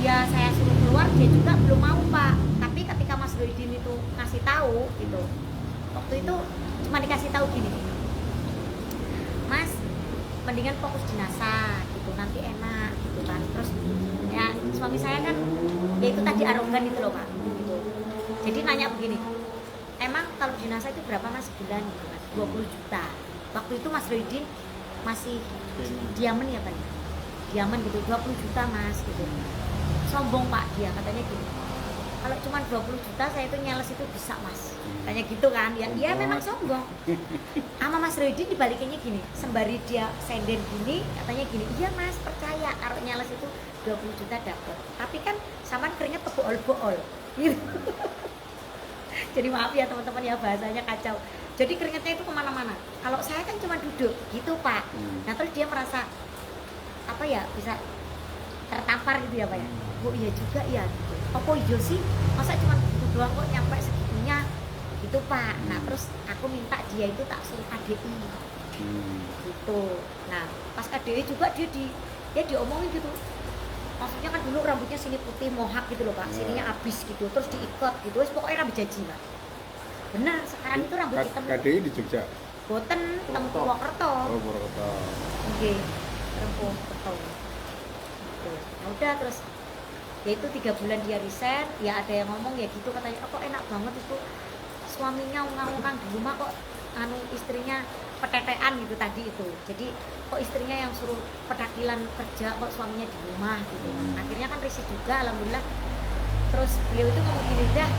saya suruh keluar, dia juga belum mau Pak. Tapi ketika Mas Roydin itu ngasih tahu gitu, waktu itu cuma dikasih tahu gini, Mas mendingan fokus di NASA gitu, nanti enak gitu kan. Terus ya suami saya kan ya itu tadi arogan itu loh Pak gitu. Jadi nanya begini, emang kalau di NASA itu berapa Mas sebulan gitu kan? 20 juta. Waktu itu Mas Roydin masih diamen ya Pak, diamen gitu, 20 juta Mas gitu. Sombong Pak dia, katanya gini, kalau cuma 20 juta saya itu nyales itu bisa Mas, katanya gitu kan. Ya dia memang sombong. Sama Mas Roydin dibalikinnya gini, sembari dia senden gini, katanya gini, iya Mas percaya kalau nyales itu 20 juta dapat. Tapi kan sama keringet kebool-bool gitu. Jadi maaf ya teman-teman ya, bahasanya kacau. Jadi keringetnya itu kemana-mana. Kalau saya kan cuma duduk gitu Pak. Nah terus dia merasa apa ya, bisa tertampar gitu ya Pak ya. Oh iya juga ya gitu. Oh iya sih, masa cuma duduk doang kok nyampe segitunya gitu Pak. Nah terus aku minta dia itu tak suruh KDI gitu. Nah pas KDI juga dia diomongin gitu. Maksudnya kan dulu rambutnya sini putih mohak gitu loh Pak, sininya habis gitu, terus diikat gitu, wes pokoknya rambut jaji Pak. Bener, sekarang itu rambut hitam. KDI di Jogja? Boten, teng Purwokerto. Oh Purwokerto. Oke, Purwokerto. Gitu. Nah udah terus, ya itu 3 bulan dia resign, ya ada yang ngomong ya gitu katanya, oh, kok enak banget itu suaminya ngangkang di rumah kok istrinya petetean gitu tadi itu. Jadi kok istrinya yang suruh pedakilan kerja, kok suaminya di rumah gitu. Akhirnya kan risih juga, alhamdulillah. Terus beliau itu ngomong gini, dah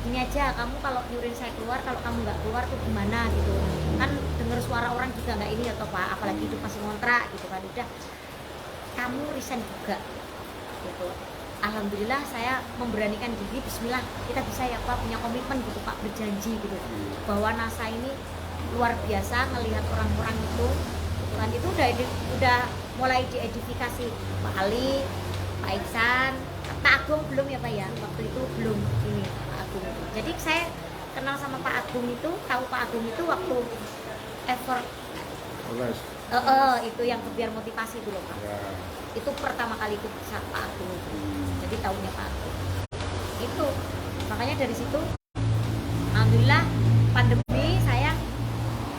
gini aja, kamu kalau nyuruhin saya keluar, kalau kamu nggak keluar tuh gimana gitu kan, denger suara orang juga nggak ini atau Pak, apalagi hidup masih ngontrak gitu kan, udah kamu resign juga gitu. Alhamdulillah saya memberanikan diri, bismillah kita bisa ya Pak, punya komitmen gitu Pak, berjanji gitu bahwa NASA ini luar biasa ngelihat orang-orang itu gitu kan, itu udah mulai diedifikasi Pak Ali, Pak Iksan, Pak Agung belum ya Pak ya, waktu itu belum ini Pak Agung. Jadi saya kenal sama Pak Agung itu, tahu Pak Agung itu waktu effort Oles. itu yang biar motivasi dulu Pak. Ya. Itu pertama kali ikut sama Pak Agung itu. Jadi tahunya Pak Agung. Itu makanya dari situ alhamdulillah pandemi saya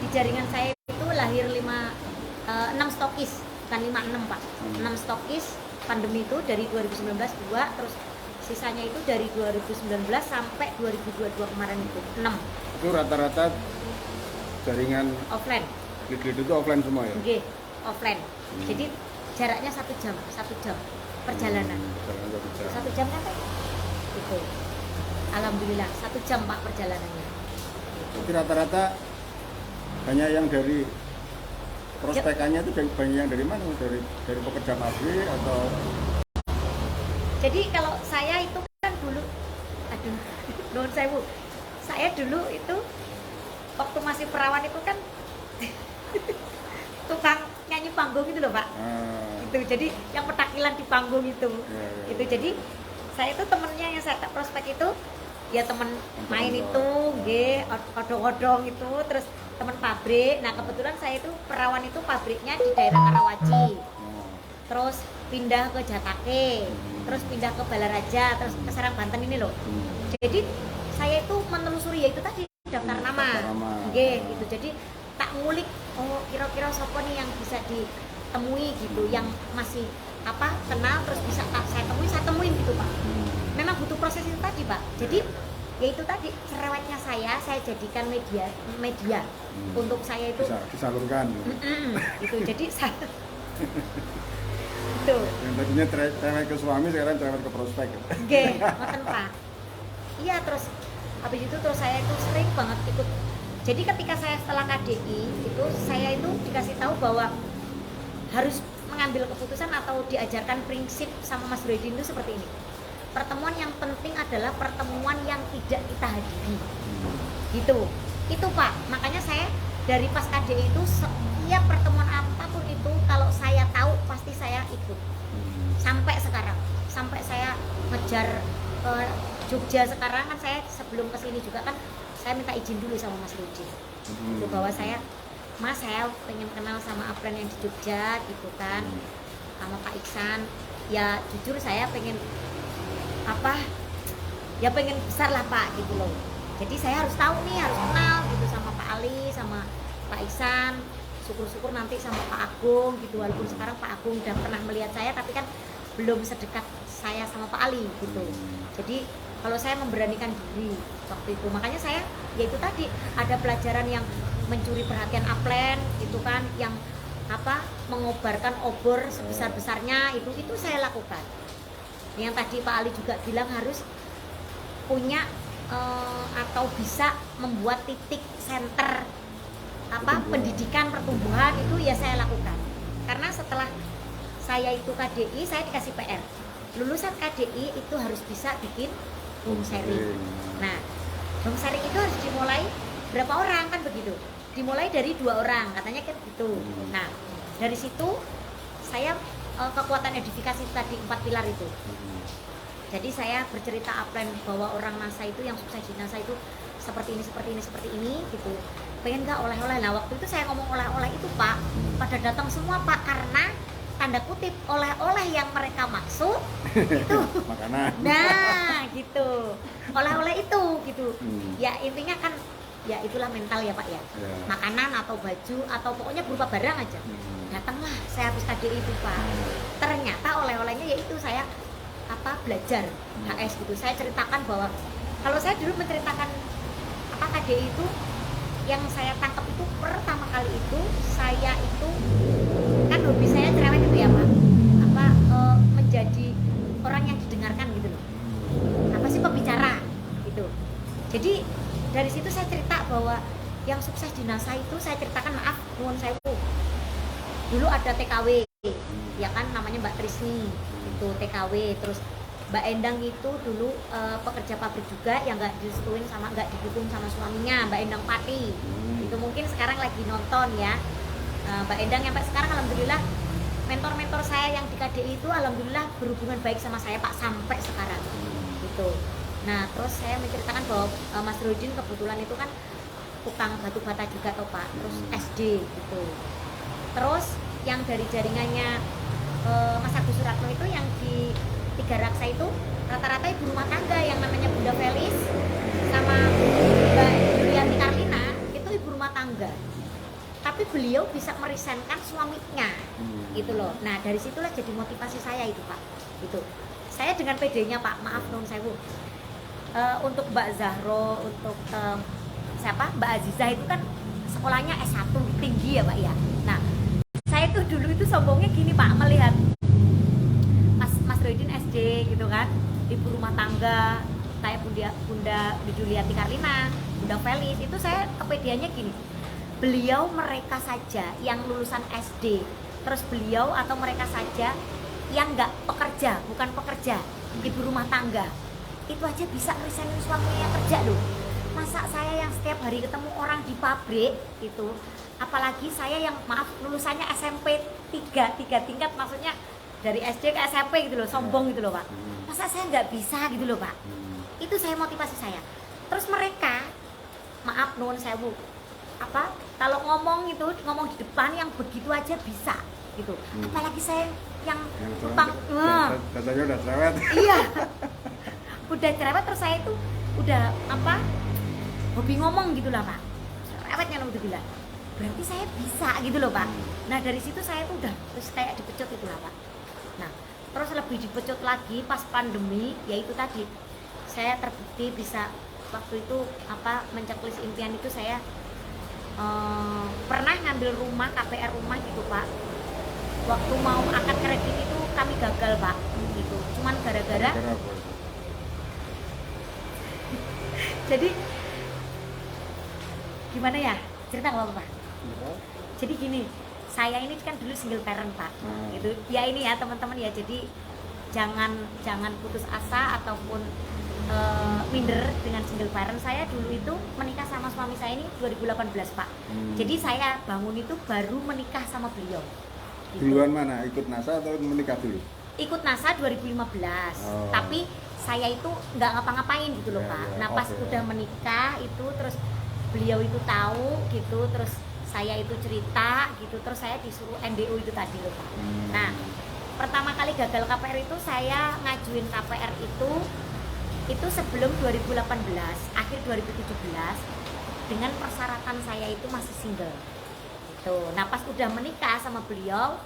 di jaringan saya itu lahir 6 stokis, bukan 56 Pak. 6 stokis pandemi itu dari 2019 2, terus sisanya itu dari 2019 sampai 2022 kemarin itu 6 Itu rata-rata jaringan offline. lead itu offline semua ya? Oke, offline. Jadi jaraknya 1 jam perjalanan. Jalan 1 jam. 1 jam sampai itu. Alhamdulillah 1 jam Pak perjalanannya. Jadi rata-rata banyak yang dari prospekannya itu banyak yang dari mana? Dari pekerja pabrik atau Jadi kalau saya itu kan dulu, aduh, nuwun sewu. Saya dulu itu waktu masih perawan itu kan tukang nyanyi panggung itu loh Pak. Itu jadi yang petakilan di panggung itu. Ya. Itu jadi saya itu temennya yang saya prospek itu ya temen main itu, nggih, odong-odong itu, terus temen pabrik. Nah kebetulan saya itu perawan itu pabriknya di daerah Karawaci, terus pindah ke Jatake, terus pindah ke Balaraja, terus ke Serang Banten ini loh. Jadi saya itu menelusuri ya itu tadi daftar nama, nggih, gitu. Jadi tak ngulik, oh kira-kira siapa nih yang bisa ditemui gitu, yang masih apa kenal terus bisa saya temuin gitu Pak. Memang butuh proses itu tadi Pak. Jadi ya itu tadi cerewetnya saya jadikan media untuk saya itu bisa disalurkan. Itu jadi saya itu Yang tadinya cerewet ke suami sekarang cerewet ke prospek. nggih, ngoten Pak. Iya, terus habis itu terus saya itu sering banget ikut. Jadi ketika saya setelah KDI itu saya itu dikasih tahu bahwa harus mengambil keputusan atau diajarkan prinsip sama Mas Redin itu seperti ini. Pertemuan yang penting adalah pertemuan yang tidak kita hadiri. Gitu. Itu Pak. Makanya saya dari pas KDI itu setiap pertemuan apapun itu kalau saya tahu pasti saya ikut. Sampai sekarang. Sampai saya ngejar Jogja sekarang kan saya sebelum kesini juga kan saya minta izin dulu sama Mas Rudi itu bahwa saya pengen kenal sama Apren yang di Jogja gitu kan, sama Pak Iksan. Ya jujur saya pengen pengen besar lah Pak gitu loh. Jadi saya harus tahu nih, harus kenal gitu sama Pak Ali, sama Pak Iksan. Syukur-syukur nanti sama Pak Agung gitu, walaupun sekarang Pak Agung udah pernah melihat saya tapi kan belum sedekat saya sama Pak Ali gitu. Jadi kalau saya memberanikan diri waktu itu, makanya saya yaitu tadi ada pelajaran yang mencuri perhatian Aplen gitu kan, yang mengobarkan obor sebesar-besarnya itu saya lakukan. Yang tadi Pak Ali juga bilang harus punya atau bisa membuat titik center pendidikan pertumbuhan itu ya saya lakukan. Karena setelah saya itu KDI saya dikasih PR. Lulusan KDI itu harus bisa bikin home sharing. Nah, home sharing itu harus dimulai berapa orang kan begitu? Dimulai dari 2 orang katanya kan gitu. Nah, dari situ saya kekuatan edifikasi tadi 4 pilar itu. Jadi saya bercerita Aplen bahwa orang NASA itu yang sukses di NASA itu seperti ini gitu. Pengen nggak oleh-oleh? Nah waktu itu saya ngomong oleh-oleh itu Pak, pada datang semua Pak, karena tanda kutip oleh-oleh yang mereka maksud itu makanan. Nah gitu, oleh-oleh itu gitu. Ya intinya kan ya itulah mental ya Pak ya. Makanan atau baju atau pokoknya berupa barang aja. Datanglah saya habis KDI itu Pak. Ternyata oleh-olehnya yaitu saya belajar HS gitu. Saya ceritakan bahwa kalau saya dulu menceritakan KDI itu yang saya tangkap itu pertama kali itu saya itu kan hobi saya cerewet itu ya Pak, menjadi orang yang didengarkan gitu loh, pembicara gitu. yang sukses di NASA itu saya ceritakan, maaf nuwun sewu, dulu ada TKW ya kan, namanya Mbak Trisni itu TKW. Terus Mbak Endang itu dulu pekerja pabrik juga yang nggak didukung sama suaminya, Mbak Endang Pati. Itu mungkin sekarang lagi nonton ya. Mbak Endang yang sampai sekarang alhamdulillah mentor-mentor saya yang di KDI itu alhamdulillah berhubungan baik sama saya Pak sampai sekarang gitu. Nah terus saya menceritakan bahwa Mas Rodin kebetulan itu kan tukang batu bata juga toh Pak, terus SD gitu. Terus yang dari jaringannya Mas Agus Suratno itu yang di Tiga Raksa itu rata-rata ibu rumah tangga, yang namanya Bunda Felis sama Mbak Yulianti Karlina itu ibu rumah tangga. Tapi beliau bisa merisenkan suaminya gitu loh. Nah dari situlah jadi motivasi saya itu Pak. Gitu. Saya dengan PD-nya Pak, maaf non sewu. Untuk Mbak Zahro, untuk siapa Mbak Azizah itu kan sekolahnya S1 tinggi ya Pak ya. Nah saya tuh dulu itu sombongnya gini Pak, melihat Mas Rodin SD gitu kan, ibu rumah tangga kayak Bunda Yulianti Karlina, Bunda Felis, itu saya kepediannya gini, beliau mereka saja yang lulusan SD, terus beliau atau mereka saja yang nggak pekerja, bukan pekerja, ibu rumah tangga, itu aja bisa ngerisain suaminya kerja loh. Masa saya yang setiap hari ketemu orang di pabrik gitu, apalagi saya yang maaf lulusannya SMP 3 tingkat, maksudnya dari SD ke SMP gitu loh, sombong gitu loh Pak. Masa saya nggak bisa gitu loh Pak. Itu saya motivasi saya. Terus mereka, maaf nuwun sewu, apa kalau ngomong di depan yang begitu aja bisa gitu. Apalagi saya yang utang, datanya udah cerewet. iya, udah cerewet, terus saya itu udah apa hobi ngomong gitu lah Pak. Cerewetnya udah bilang. Berarti saya bisa gitu loh Pak. Nah dari situ saya tuh udah terus kayak dipecut itu lah Pak. Nah terus lebih dipecut lagi pas pandemi, yaitu tadi saya terbukti bisa waktu itu apa menceklis impian itu. Saya pernah ngambil rumah, KPR rumah gitu Pak. Waktu mau akad kredit itu kami gagal Pak gitu. Cuman gara-gara jadi gimana ya, cerita nggak apa-apa? Jadi gini, saya ini kan dulu single parent Pak, gitu. Ya ini ya teman-teman ya, jadi jangan putus asa ataupun minder dengan single parent. Saya dulu itu menikah sama suami saya ini 2018 Pak. Jadi saya bangun itu baru menikah sama beliau. Gitu. Duluan mana? Ikut NASA atau menikah dulu? Ikut NASA 2015, tapi saya itu nggak ngapa-ngapain gitu loh Pak. Nah pas udah menikah itu terus beliau itu tahu gitu, terus saya itu cerita gitu, terus saya disuruh NDO itu tadi loh Pak. Nah pertama kali gagal KPR itu saya ngajuin KPR itu sebelum 2018, akhir 2017, dengan persyaratan saya itu masih single gitu. Nah pas udah menikah sama beliau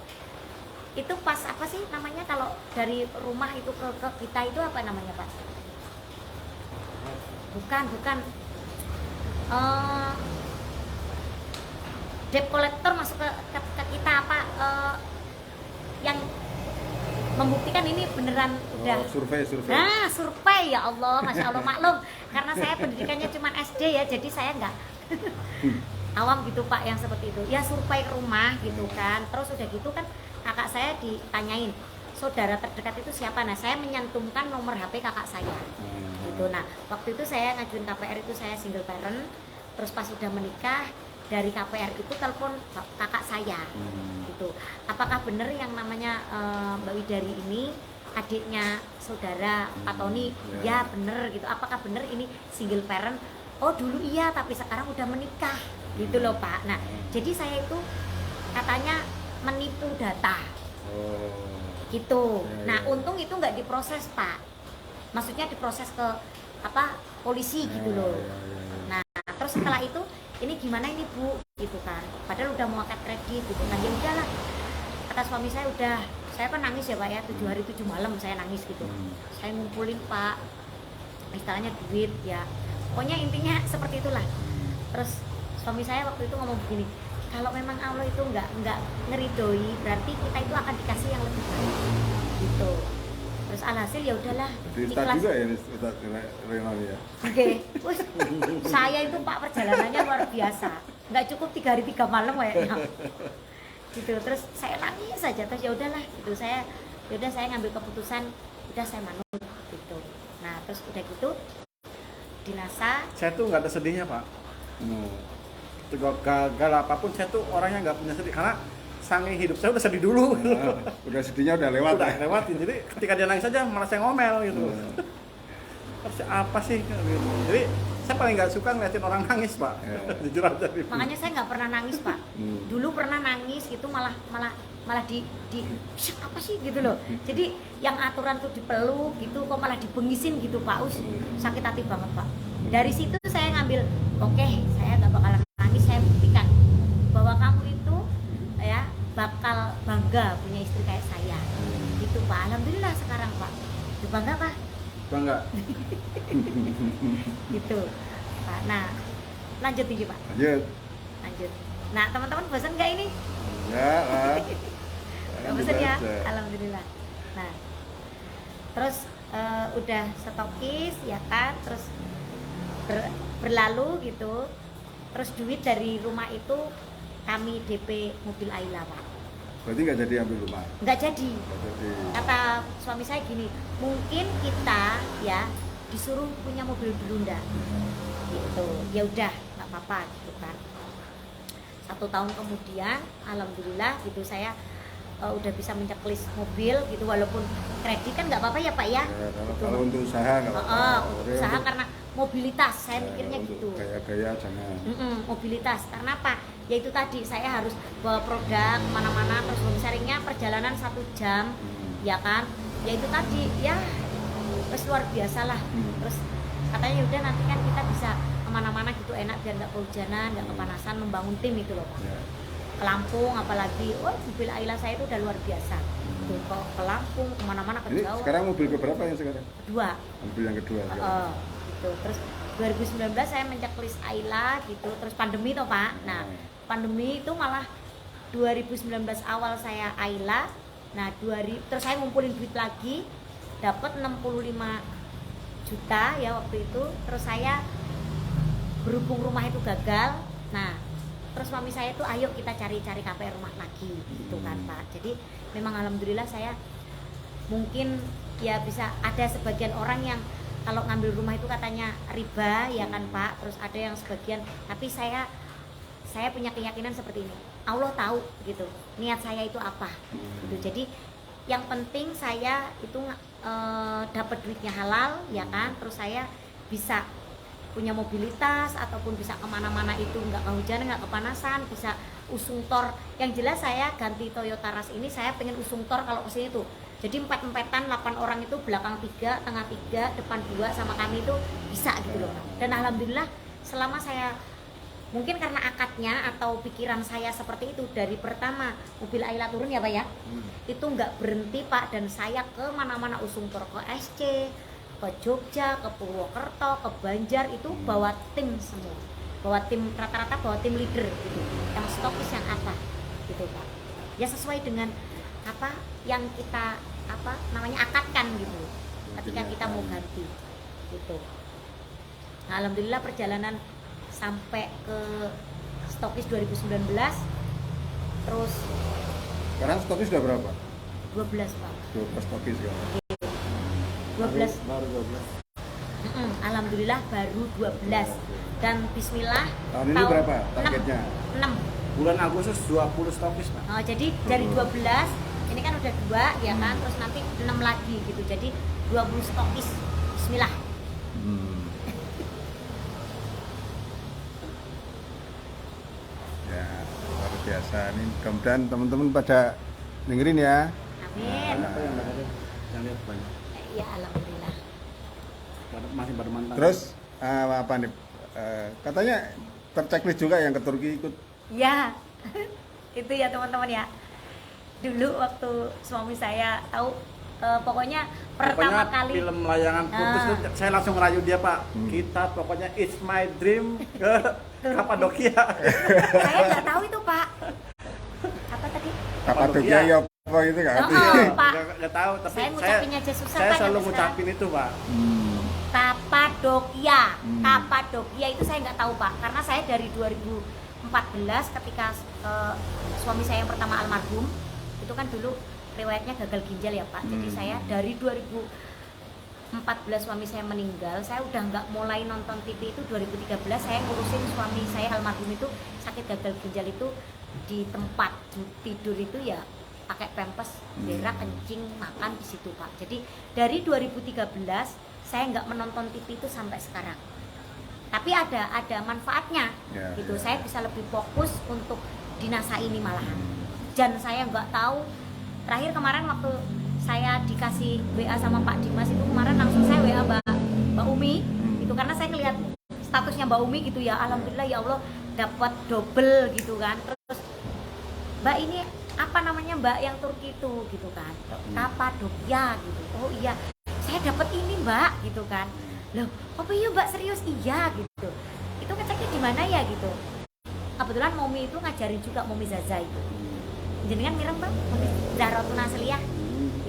itu pas apa sih namanya kalau dari rumah itu ke kita itu apa namanya Pak? Bukan debt collector masuk ke kita apa yang membuktikan ini beneran udah survei. Nah survei, ya Allah, masya Allah, maklum karena saya pendidikannya cuma SD ya, jadi saya nggak awam gitu Pak yang seperti itu ya, survei ke rumah gitu kan. Terus udah gitu kan kakak saya ditanyain saudara terdekat itu siapa. Nah saya menyantumkan nomor HP kakak saya gitu. Nah waktu itu saya ngajuin KPR itu saya single parent. Terus pas udah menikah dari KPR itu telepon kakak saya gitu, apakah benar yang namanya Mbak Widari ini adiknya saudara Pak Tony? Ya bener gitu. Apakah benar ini single parent? Oh dulu iya, tapi sekarang udah menikah gitu loh Pak. Nah jadi saya itu katanya menipu data gitu. Nah untung itu nggak diproses Pak, maksudnya diproses ke apa polisi gitu loh. Nah terus setelah itu ini gimana ini Bu gitu kan, padahal udah mau akad kredit gitu. Nah ya udahlah kata suami saya, udah saya kan nangis ya Pak ya, 7 hari 7 malam saya nangis gitu. Saya ngumpulin Pak istilahnya duit ya, pokoknya intinya seperti itulah. Terus suami saya waktu itu ngomong begini, kalau memang Allah itu nggak ngeridoi, berarti kita itu akan dikasih yang lebih baik gitu. Terus alhasil ya udahlah Cerita juga ya Ustaz Renal ya. Oke, wes, saya itu Pak perjalanannya luar biasa, nggak cukup 3 hari 3 malam kayaknya. Gitu, terus saya nangis saja, terus ya udahlah, gitu saya ngambil keputusan, udah saya manut, gitu. Nah terus udah gitu di NASA. Saya tuh nggak ada sedihnya Pak. Gagal apapun saya tuh orangnya nggak punya sedih karena sange hidup saya udah sedih dulu. Udah sedihnya udah lewat. Udah Ya? lewatin. Jadi ketika dia nangis aja malah saya ngomel gitu. Harusnya apa sih? Gitu. Jadi saya paling nggak suka ngeliatin orang nangis Pak. Jujur aja. Gitu. Makanya saya nggak pernah nangis Pak. Dulu pernah nangis gitu malah di apa sih gitu loh. Jadi yang aturan tuh dipeluk gitu kok malah dibengisin gitu Pak. Sakit hati banget Pak. Dari situ saya ngambil, oke, saya nggak bakalan nangis, saya buktikan bahwa kamu itu ya bakal bangga punya istri kayak saya. Gitu Pak. Alhamdulillah sekarang Pak. Bangga Pak? Bangga. Gitu Pak. Nah, lanjut nih Pak. Lanjut. Nah, teman-teman bosan nggak ini? Ya, Nggak bosan ya? Alhamdulillah. Nah, terus udah stokis ya kan, terus berlalu gitu. Terus duit dari rumah itu kami DP mobil Ayla Pak. Berarti nggak jadi ambil rumah? Nggak jadi. Nggak jadi. Kata suami saya gini, mungkin kita ya disuruh punya mobil dulu ndak? Gitu. Ya udah, nggak apa-apa gitu kan. 1 tahun kemudian, alhamdulillah gitu saya udah bisa menceklis mobil gitu, walaupun kredit kan nggak apa-apa ya Pak ya. Ya, Gitu. kalau untuk usaha nggak apa-apa. Untuk usaha karena mobilitas, saya mikirnya untuk gitu. Gaya-gaya jangan. Mobilitas, karena apa? Ya itu tadi, saya harus bawa produk kemana-mana, terus home sharingnya perjalanan 1 jam, ya kan? Ya itu tadi, ya terus luar biasa lah. Terus katanya yaudah nanti kan kita bisa kemana-mana gitu enak biar nggak kehujanan, nggak kepanasan, membangun tim itu loh Pak. Ya. Ke Lampung apalagi, mobil Ayla saya itu udah luar biasa. Tuh, ke Lampung, kemana-mana ke Ini Jawa. sekarang mobil keberapa yang sekarang? Kedua. Mobil yang kedua. Gitu. Terus 2019 saya menceklis Ayla gitu, terus pandemi toh Pak. Nah, pandemi itu malah 2019 awal saya Ayla. Nah, terus saya ngumpulin duit lagi, dapat 65 juta ya waktu itu. Terus saya berhubung rumah itu gagal. Nah, terus suami saya tuh ayo kita cari-cari KPR rumah lagi gitu kan Pak. Jadi memang alhamdulillah saya mungkin ya bisa, ada sebagian orang yang kalau ngambil rumah itu katanya riba ya kan Pak, terus ada yang sebagian, tapi saya punya keyakinan seperti ini, Allah tahu gitu niat saya itu apa gitu. Jadi yang penting saya itu dapat duitnya halal ya kan, terus saya bisa punya mobilitas ataupun bisa kemana-mana itu nggak kehujanan, nggak kepanasan, bisa usung tor. Yang jelas saya ganti Toyota Rush ini saya pengen usung tor kalau kesini tuh, jadi 4-4an 8 orang itu, belakang 3, tengah 3, depan 2 sama kami itu bisa gitu loh. Dan alhamdulillah selama saya, mungkin karena akadnya atau pikiran saya seperti itu, dari pertama mobil Ayla turun ya Pak ya, itu nggak berhenti Pak, dan saya ke mana-mana usung tor, ke SC, ke Jogja, ke Purwokerto, ke Banjar, itu bawa tim semua, bawa tim, rata-rata bawa tim leader gitu, yang stokis yang apa gitu Pak, ya sesuai dengan apa yang kita akadkan gitu ketika kita mau ganti gitu. Nah, alhamdulillah perjalanan sampai ke stokis 2019, terus Sekarang stokis sudah berapa? 12 Pak. 12 stokis kan? 12. Baru 12. Alhamdulillah baru 12. Dan bismillah Tahun ini berapa targetnya? 6. Bulan Agustus 20 stokis Pak. Oh, jadi dari 12 ini kan udah 2 ya kan, terus nanti 6 lagi gitu. Jadi 20 stokis. Bismillah. Ya, luar biasa nih. Mudah-mudahan teman-teman pada dengerin ya. Amin. Banyak Pak yang nggak ada. Yang lihat banyak. Ya alhamdulillah. Masih pada mantan. Terus apa nih? Katanya terchecklist juga yang ke Turki ikut. Ya. Itu ya teman-teman ya. Dulu waktu suami saya tahu, pokoknya pertama kali film layangan putus tuh saya langsung ngerayu dia Pak. Kita pokoknya it's my dream ke Kapadokia. saya nggak tahu itu Pak. Apa tadi? Kapadokia ya apa gitu kan? Pak. Nggak tahu, tapi Saya ngucapin aja susah, saya Pak, selalu sampai ngucapin itu, Pak. Kapadokia. Hmm. Kapadokia itu saya nggak tahu Pak, karena saya dari 2014 ketika suami saya yang pertama almarhum, itu kan dulu riwayatnya gagal ginjal ya Pak. Jadi saya dari 2014 suami saya meninggal, saya udah nggak mulai nonton TV itu 2013 saya ngurusin suami saya almarhum itu sakit gagal ginjal itu di tempat tidur itu ya pakai pampers, berak, kencing, makan di situ Pak. Jadi dari 2013 saya nggak menonton TV itu sampai sekarang. Tapi ada manfaatnya, Ya, gitu. ya, Saya ya. bisa lebih fokus untuk di NASA ini malahan. Dan saya nggak tahu. Terakhir kemarin waktu saya dikasih WA sama Pak Dimas itu kemarin langsung saya WA Mbak Umi, itu karena saya ngelihat statusnya Mbak Umi gitu ya. Alhamdulillah ya Allah dapat double gitu kan. Terus Mbak ini apa namanya Mbak yang Turki itu gitu kan, Kapadokia gitu. Oh iya, saya dapat ini Mbak gitu kan. Loh, apa iya Mbak serius? Iya gitu. Itu ngeceknya di mana ya gitu. Kebetulan Momi itu ngajarin juga Momi Zaza itu. Jadi kan mireng Mbak, Momi Zahratun Asliyah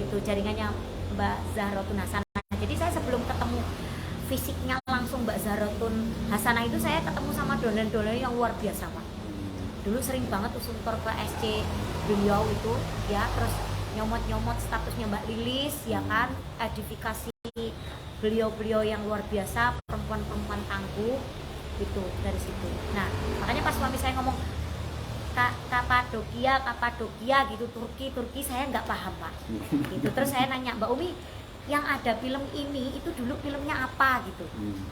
gitu, jaringannya Mbak Zahratun Hasanah. Jadi saya sebelum ketemu fisiknya langsung Mbak Zahratun Hasanah itu saya ketemu sama donen-donen yang luar biasa Pak. Dulu sering banget usung tur ke SC beliau itu ya, terus nyomot-nyomot statusnya Mbak Lilis ya kan, edifikasi beliau-beliau yang luar biasa, perempuan-perempuan tangguh gitu dari situ. Nah makanya pas suami saya ngomong Kapadokia gitu, Turki saya nggak paham Pak gitu. Terus saya nanya Mbak Umi, yang ada film ini itu dulu filmnya apa gitu.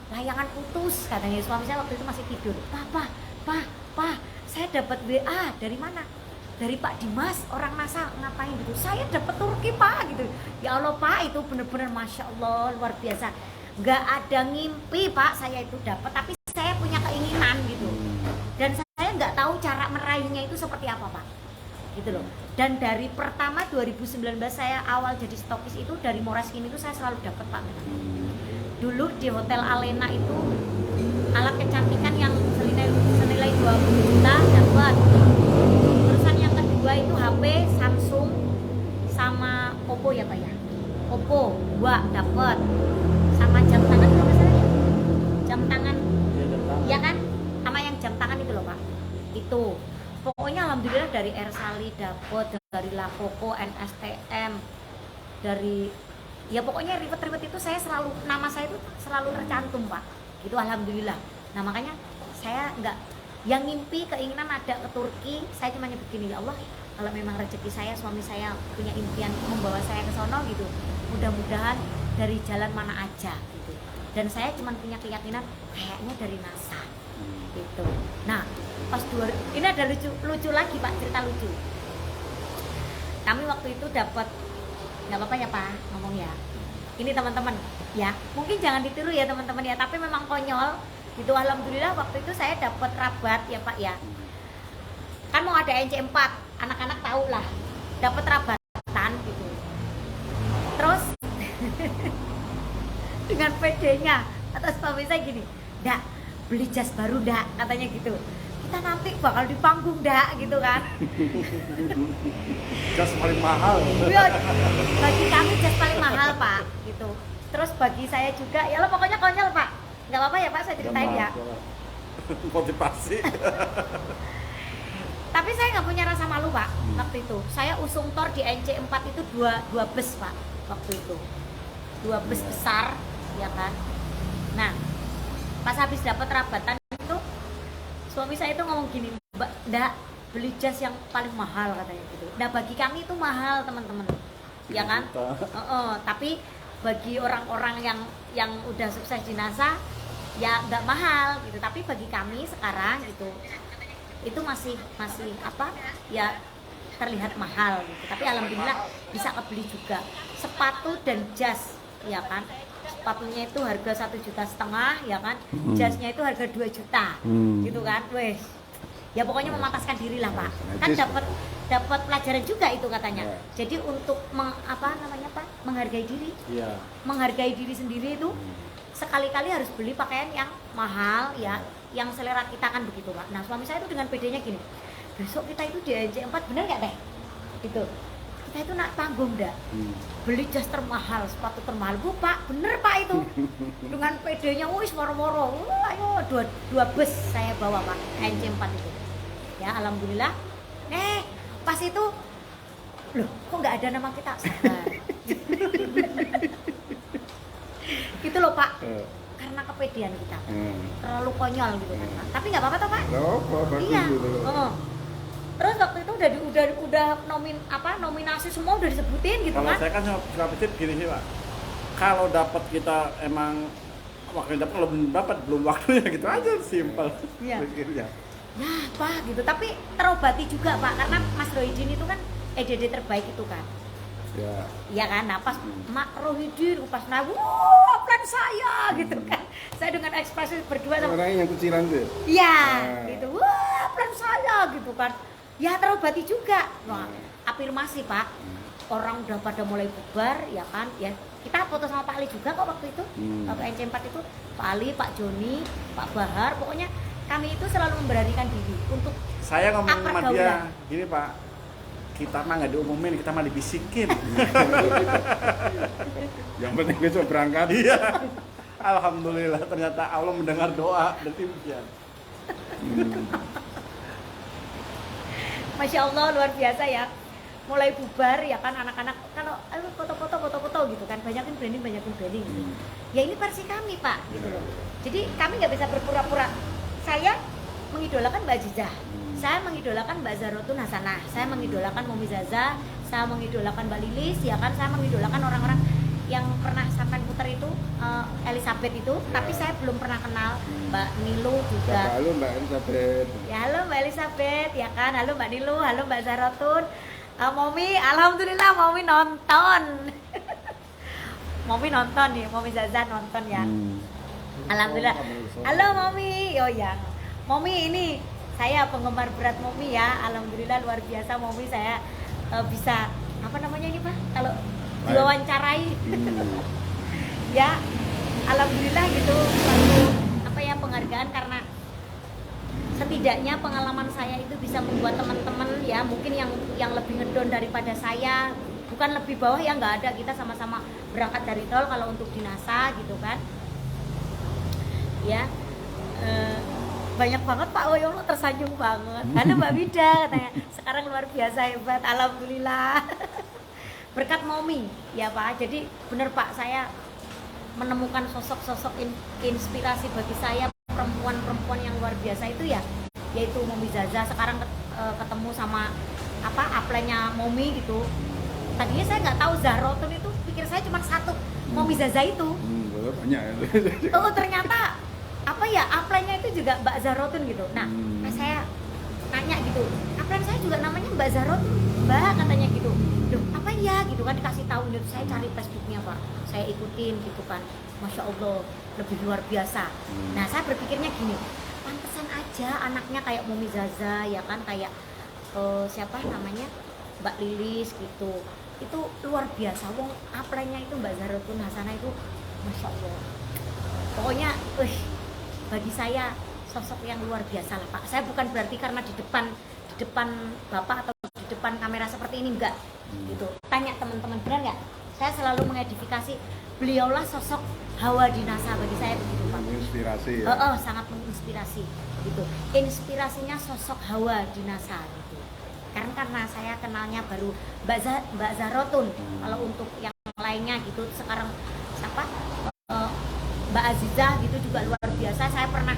Layangan putus katanya. Suami saya waktu itu masih tidur. Pak, saya dapat WA dari mana? Dari Pak Dimas, orang NASA ngapain gitu. Saya dapat Turki Pak gitu. Ya Allah Pak, itu bener-bener Masya Allah luar biasa. Nggak ada ngimpi Pak saya itu dapat, tapi saya punya keinginan gitu. Dan saya nggak tahu cara meraihnya itu seperti apa Pak gitu loh. Dan dari pertama 2019 saya awal jadi stokis itu dari Moreskin itu saya selalu dapat Pak. Dulu di Hotel Alena itu alat kecantikan yang senilai 20 juta dapat. Terusan yang kedua itu HP Samsung sama Oppo ya Pak ya. Oppo 2 dapat. Sama jam tangan kalau nggak salah ya. Jam tangan. Ya kan? Sama yang jam tangan itu loh Pak. Itu. Pokoknya alhamdulillah dari Ersali dapat, dari Lacoco, NSTM, dari ya pokoknya ribet-ribet itu saya selalu, nama saya itu selalu tercantum Pak. Gitu alhamdulillah. Nah makanya saya nggak yang ngimpi keinginan ada ke Turki, saya cuma begini ya Allah, kalau memang rezeki saya, suami saya punya impian membawa saya ke sono gitu, mudah-mudahan dari jalan mana aja gitu. Dan saya cuma punya keyakinan kayaknya dari NASA gitu. Nah pas ini ada lucu lagi Pak, cerita lucu. Kami waktu itu dapat, nggak apa-apa ya Pak ngomong ya, ini teman-teman ya, mungkin jangan ditiru ya teman-teman ya, tapi memang konyol gitu. Alhamdulillah waktu itu saya dapat rabat ya Pak ya, kan mau ada NC4, anak-anak tahu lah, dapat rabatan gitu. Terus dengan PD-nya atas suami saya gini, "Ndak, beli jas baru ndak," katanya gitu, "kita nanti bakal di panggung ndak," gitu kan. Jas paling mahal. Ya, bagi kami jas paling mahal Pak gitu. Terus bagi saya juga ya lo pokoknya konyol Pak, nggak apa-apa ya Pak saya ceritain ya. Motivasi. Tapi saya nggak punya rasa malu Pak waktu itu. Saya usung tor di NC4 itu dua bus Pak waktu itu, 2 bus besar ya kan. Nah pas habis dapat rabatan itu suami saya itu ngomong gini, "Mbak, ndak, beli jas yang paling mahal," katanya gitu. Nah bagi kami itu mahal teman-teman ya kan. Tapi bagi orang-orang yang udah sukses di NASA ya nggak mahal gitu. Tapi bagi kami sekarang gitu itu masih apa ya, terlihat mahal gitu. Tapi alhamdulillah bisa kebeli juga sepatu dan jas ya kan. Sepatunya itu harga 1,5 juta ya kan, jasnya itu harga 2 juta gitu kan. Wes ya pokoknya memantaskan diri lah Pak, kan dapat pelajaran juga itu katanya. Jadi untuk menghargai diri, menghargai diri sendiri itu sekali-kali harus beli pakaian yang mahal ya, yang selera kita kan begitu Pak. Nah suami saya itu dengan PD-nya gini, "Besok kita itu di NC4 bener nggak Teh?" Gitu. kita itu naik panggung ndak, beli jas termahal, sepatu termahal. Bu Pak, bener Pak itu. Dengan PD-nya wis moro-moro. Ayo dua bus saya bawa Pak, NC4 itu. Ya alhamdulillah. Pas itu loh kok nggak ada nama kita, sabar. Gitu loh Pak, karena kepedean kita terlalu konyol gitu kan Pak. Tapi nggak apa-apa toh Pak. Iya. Terus waktu itu udah nominasi semua udah disebutin gitu Kalau kan. saya kan suka prinsip gini sih Pak, kalau dapat kita emang waktu dapat, kalau belum dapat belum waktunya gitu aja, simpel. Iya. Pikirnya. Ya Pak gitu, tapi terobati juga Pak, karena Mas Rohidin itu kan EDD terbaik itu kan. Ya. Iya kan, nah pas Mak Rohidin pas naik, wah plan saya gitu kan. Saya dengan ekspresi berdua sama Orangnya yang kuciran tuh. iya gitu, wah plan saya gitu kan. Ya terobati juga. Wah, afirmasi Pak. Orang udah pada mulai bubar ya kan. Ya kita foto sama Pak Ali juga kok waktu itu. Waktu NC4 itu Pak Ali, Pak Joni, Pak Bahar, pokoknya kami itu selalu memberanikan diri untuk Saya ngomong sama pergaulan. dia, gini Pak, kita mah nggak diumumin, kita mah dibisikin. Yang penting besok berangkat. Iya. Alhamdulillah ternyata Allah mendengar doa dan impian. Masya Allah luar biasa ya. Mulai bubar ya kan anak-anak kalau ayo foto-foto gitu kan, banyakin branding gitu. Ya ini versi kami Pak gitu loh. Jadi kami nggak bisa berpura-pura. Saya mengidolakan Mbak Jizah, saya mengidolakan Mbak Zarotun Hasanah, saya mengidolakan Momi Zaza, saya mengidolakan Mbak Lilis, ya kan saya mengidolakan orang-orang yang pernah sampai putar itu, Elizabeth itu, tapi saya belum pernah kenal Mbak Nilu juga. Halo Mbak Elizabeth. Ya halo Mbak Elizabeth, ya kan, halo Mbak Nilu, halo Mbak Zarotun, Momi, alhamdulillah Momi nonton. Momi nonton nih, Momi Zaza nonton ya. Alhamdulillah. Halo Momi, oh ya. Momi ini saya penggemar berat Momi ya. Alhamdulillah luar biasa Momi, saya bisa apa namanya ini Pak? Kalau diwawancarai. Ya, alhamdulillah gitu suatu apa ya penghargaan karena setidaknya pengalaman saya itu bisa membuat teman-teman ya mungkin yang lebih ngedon daripada saya, bukan lebih bawah ya nggak ada, kita sama-sama berangkat dari tol kalau untuk di NASA gitu kan. Ya banyak banget Pak Woyono tersanjung banget. Halo Mbak Bida katanya, sekarang luar biasa hebat, alhamdulillah. Berkat Momi ya Pak. Jadi bener Pak, saya menemukan sosok-sosok inspirasi bagi saya, perempuan-perempuan yang luar biasa itu ya, yaitu Momi Zaza. Sekarang ketemu sama apa upline-nya Momi gitu. Tadinya saya nggak tahu Zarotun itu, pikir saya cuma satu Momi Zaza itu. Banyak ya. Oh ternyata apa ya upline-nya itu juga Mbak Zarotun gitu. Nah saya tanya gitu, upline saya juga namanya Mbak Zarotun Mbak, katanya gitu. Loh apa ya gitu kan, dikasih tahu gitu. Saya cari Facebooknya Pak, saya ikutin gitu kan. Masya Allah lebih luar biasa. Nah saya berpikirnya gini, pantesan aja anaknya kayak Momi Zaza ya kan, kayak siapa namanya Mbak Lilis gitu. Itu luar biasa, wong upline-nya itu Mbak Zarotun Hasanah itu Masya Allah. Pokoknya bagi saya sosok yang luar biasa lah Pak. Saya bukan berarti karena di depan Bapak atau di depan kamera seperti ini, enggak gitu. Tanya teman-teman, benar nggak? Saya selalu mengedifikasi beliaulah sosok Hawa di NASA bagi saya begitu Pak. Menginspirasi ya. Sangat menginspirasi gitu. Inspirasinya sosok Hawa di NASA gitu. Karena saya kenalnya baru Mbak Zarotun. Kalau untuk yang lainnya gitu sekarang siapa? Mbak Azizah gitu juga luar biasa. Saya pernah,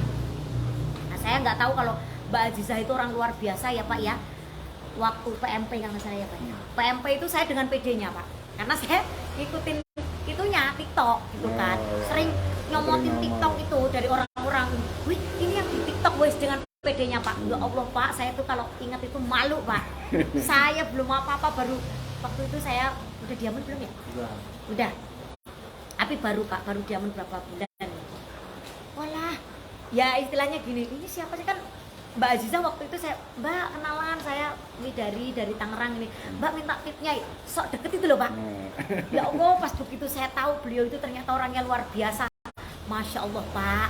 nah saya nggak tahu kalau Mbak Azizah itu orang luar biasa ya Pak ya. Waktu PMP yang saya ya Pak. PMP itu saya dengan PD-nya Pak. Karena saya ikutin itunya TikTok gitu kan. Sering nyomotin TikTok itu dari orang-orang. Wih ini yang di TikTok wes dengan PD-nya Pak. Ya Allah Pak, saya tuh kalau ingat itu malu Pak. Saya belum apa-apa, baru waktu itu saya udah diaman belum ya? Udah. Tapi baru Pak, baru diaman berapa bulan. Walah, ya istilahnya gini, ini siapa sih kan Mbak Aziza waktu itu saya, Mbak kenalan saya ini dari Tangerang ini. Mbak minta tipnya, sok deket itu loh Pak. Ya Allah, pas begitu saya tahu beliau itu ternyata orangnya luar biasa. Masya Allah Pak,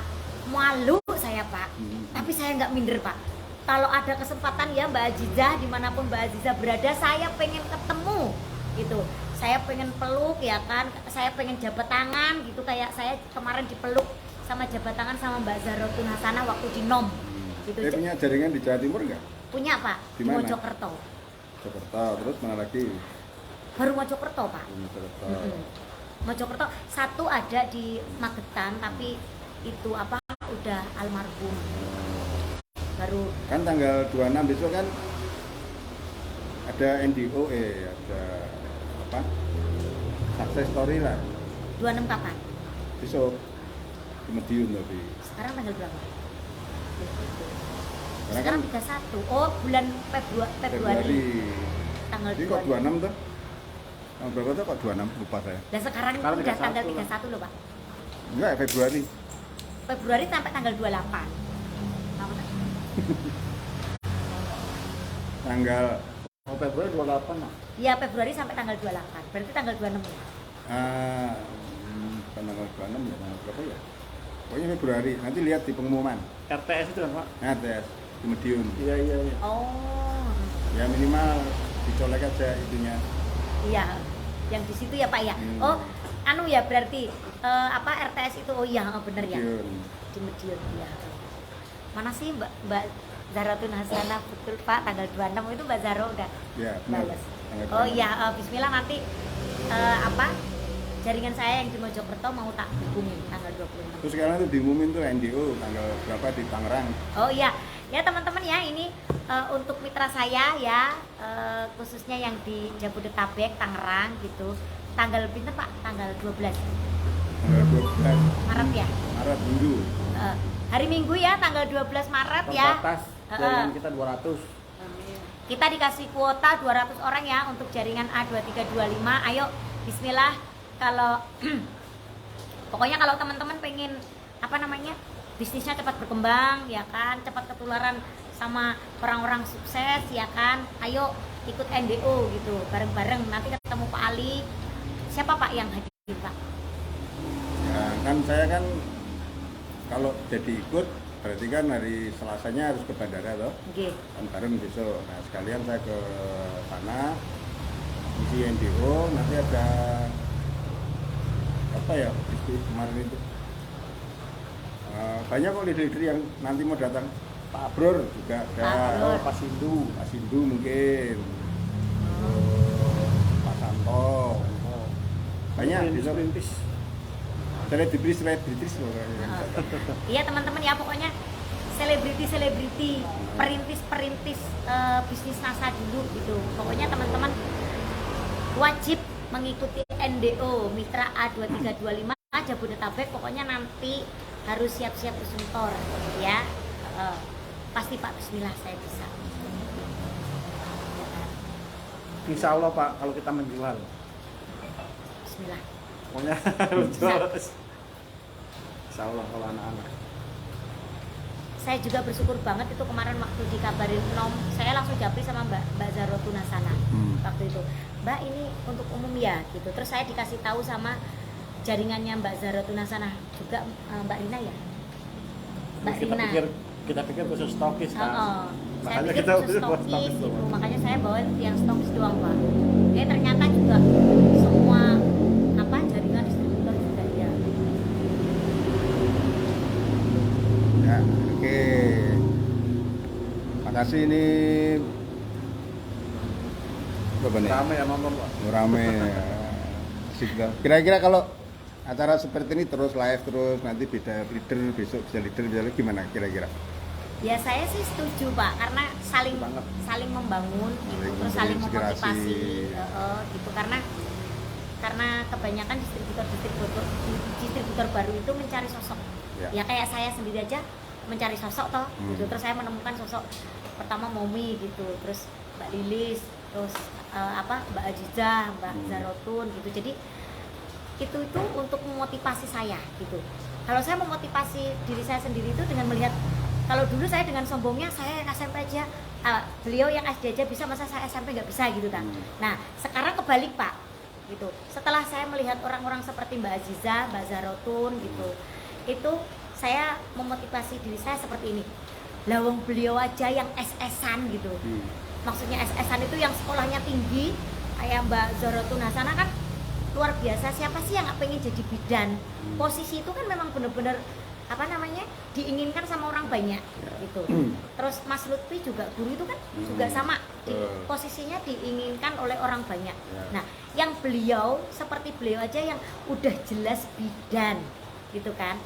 malu saya Pak. Tapi saya nggak minder Pak. kalau ada kesempatan ya Mbak Azizah, dimanapun Mbak Azizah berada, saya pengen ketemu gitu, saya pengen peluk ya kan, saya pengen jabat tangan gitu, kayak saya kemarin dipeluk sama jabat tangan sama Mbak Zahrotun Hasanah waktu di NOM gitu. Dia punya jaringan di Jawa Timur nggak? Punya Pak, Di di mana? Mojokerto. Jakarta, terus mana lagi? Baru Mojokerto Pak. Jakarta. Mojokerto, satu ada di Magetan tapi itu apa udah almarhum. Baru Kan tanggal 26 besok kan ada NDO, ada apa? Success story lah. 26 kapan? Besok di Mediun tapi. Sekarang tanggal berapa? Karena Sekarang kan 31. Oh, bulan Februari. Tanggal Jadi kok 26. 26 tuh? Tanggal berapa tuh kok 26? Lupa saya. Dan sekarang itu Sekarang udah 31 tanggal lah. 31 loh, Pak. Enggak, Februari. Februari sampai tanggal 28. Tahu nggak? Tanggal Oh, Februari 28 Mak. Iya, Februari sampai tanggal 28. Berarti tanggal 26 ya. tanggal 26 ya, tanggal berapa ya? Pokoknya Februari. Nanti lihat di pengumuman. RTS itu kan Pak? Nah, tes di Mediun. Iya. Oh. Ya minimal dicolek aja itunya. Iya. Yang di situ ya, Pak ya. Oh, anu ya berarti apa RTS itu, oh iya bener ya, Mediun. di Mediun ya. Mana sih Mbak Zahrotun Hasanah, betul Pak, tanggal 26 itu Mbak Zahro udah Ya, benar. balas. Tanggal Oh 26. iya, Bismillah nanti apa jaringan saya yang di Mojokerto mau tak hubungin tanggal 26. Terus sekarang tuh diumumin tuh NDO tanggal berapa di Tangerang. Oh iya, ya teman-teman ya, ini untuk mitra saya ya, khususnya yang di Jabodetabek, Tangerang gitu. Tanggal pinter Pak, tanggal 12 Tanggal 12 Maret ya. Maret Minggu. Hari Minggu ya, tanggal 12 Maret ya. Terbatas jaringan kita 200. Kita dikasih kuota 200 orang ya untuk jaringan A2325. Ayo bismillah, kalau pokoknya kalau teman-teman pengen apa namanya? Bisnisnya cepat berkembang ya kan, cepat ketularan sama orang-orang sukses ya kan. Ayo ikut NDO gitu, bareng-bareng nanti ketemu Pak Ali. Siapa Pak yang hadir Pak? Ya, kan saya kan kalau jadi ikut berarti kan hari Selasanya harus ke bandara toh. Oke. Kan bareng besok. Nah, sekalian saya ke sana isi NDO, nanti ada apa ya kemarin itu banyak kok leader-leader yang nanti mau datang. Pak Abror juga ada, Pak Abror. Pak Sindu mungkin, Pak Santo, banyak besok Perintis. selebritis pokoknya. Iya teman-teman ya, pokoknya selebriti perintis bisnis NASA dulu gitu. Pokoknya teman-teman wajib mengikuti NDO Mitra A2325 Jabodetabek. Pokoknya nanti harus siap-siap ke Suntor ya. Pasti Pak, bismillah saya bisa. Insya Allah Pak, kalau kita menjual, Bismillah. pokoknya harus jual. Insya Allah kalau anak-anak. Saya juga bersyukur banget itu kemarin waktu dikabarin NOM, saya langsung japri sama Mbak Zahrotun Hasanah waktu itu. Mbak, ini untuk umum ya gitu. Terus saya dikasih tahu sama jaringannya Mbak Zahrotun Hasanah juga, Mbak Rina ya. Mbak kita Rina. kita pikir khusus stokis kan. Saya Makanya pikir kita khusus buat stokis gitu. doang. Makanya saya bawa yang stokis doang Pak. Ternyata juga semua apa jaringan distributor juga ya. Ya, oke. Makasih ini berapa nih? Rame ya nonton Pak. Rame. Asik dah. Kira-kira kalau acara seperti ini terus live terus nanti beda leader besok bisa leader gimana kira-kira? Ya saya sih setuju Pak, karena saling Banget. saling membangun gitu, Saling terus saling menginspirasi. memotivasi gitu, karena kebanyakan distributor baru itu mencari sosok. Ya. Ya kayak saya sendiri aja mencari sosok toh gitu. Terus saya menemukan sosok pertama Momi gitu, terus Mbak Lilis, terus Mbak Azizah, Mbak Zahrotun gitu. Jadi itu untuk memotivasi saya gitu. Kalau saya memotivasi diri saya sendiri itu dengan melihat, kalau dulu saya dengan sombongnya saya SMP aja, beliau yang SD aja bisa, masa saya SMP nggak bisa gitu kan. Nah sekarang kebalik Pak gitu. Setelah saya melihat orang-orang seperti Mbak Azizah, Mbak Zahrotun gitu, itu saya memotivasi diri saya seperti ini. lawang beliau aja yang SS-an gitu. Maksudnya SS-an itu yang sekolahnya tinggi kayak Mbak Zoratun Hasanah kan luar biasa. Siapa sih yang nggak pengen jadi bidan? Posisi itu kan memang bener-bener apa namanya diinginkan sama orang banyak gitu. Terus Mas Lutfi juga guru itu kan juga sama posisinya diinginkan oleh orang banyak. Nah, yang beliau seperti beliau aja yang udah jelas bidan gitu kan,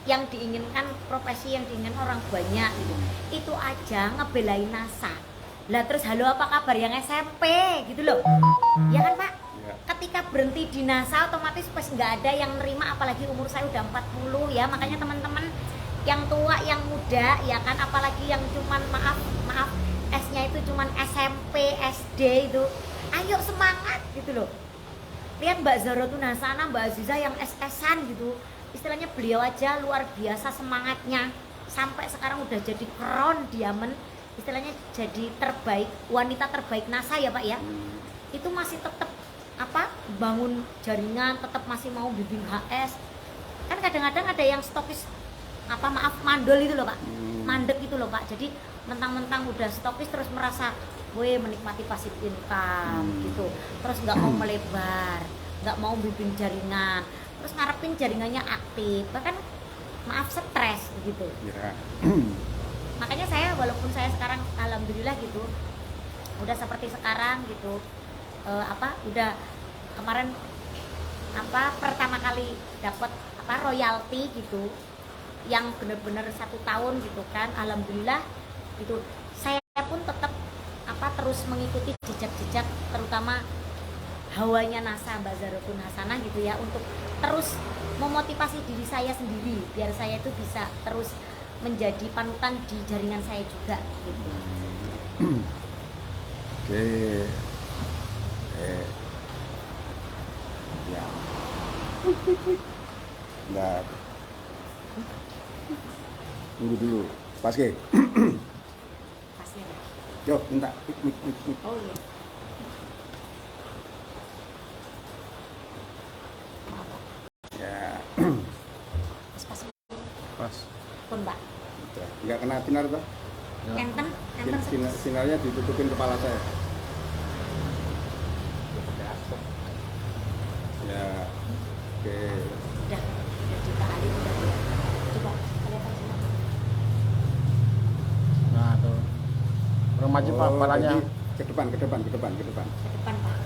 yang diinginkan profesi yang diinginkan orang banyak gitu. Itu aja ngebelain NASA. Lah terus halo apa kabar yang SMP gitu loh. Ya kan Pak? Ketika berhenti di NASA otomatis pas nggak ada yang nerima, apalagi umur saya udah 40 ya. Makanya teman-teman yang tua yang muda ya kan, apalagi yang cuman maaf S-nya itu cuman SMP SD itu, ayo semangat gitu loh. Lihat Mbak Zoratun Hasanah, Mbak Aziza yang SS-an gitu, istilahnya beliau aja luar biasa semangatnya, sampai sekarang udah jadi crown diamond, istilahnya jadi terbaik, wanita terbaik NASA ya Pak ya. Itu masih tetap apa bangun jaringan, tetap masih mau bimbing HS. Kan kadang-kadang ada yang stokis apa mandul itu loh Pak, mandek itu loh Pak. Jadi mentang-mentang udah stokis terus merasa gue menikmati passive income gitu, terus nggak mau melebar, nggak mau bimbing jaringan, terus ngarepin jaringannya aktif, bahkan maaf stres gitu. Makanya saya walaupun saya sekarang alhamdulillah gitu udah seperti sekarang gitu, udah kemarin pertama kali dapat royalti gitu yang bener-bener 1 tahun gitu kan, alhamdulillah gitu. Saya pun tetap terus mengikuti jejak-jejak terutama hawanya NASA Mbak Zoratun Hasanah gitu ya, untuk terus memotivasi diri saya sendiri biar saya itu bisa terus menjadi panutan di jaringan saya juga gitu. Oke. Ya. Bentar. Tunggu dulu. Pas ke. Pasnya. Yo, minta. Oh iya. Ya. Pas. Pas. Pun Mbak. Enggak kena sinar toh? Enten Sinarnya ditutupin kepala saya. Ya. Oke. udah kita alih udah. Coba kelihatan semua. Nah tuh remaja Pak kepalanya. Jadi ke depan. Ke depan Pak.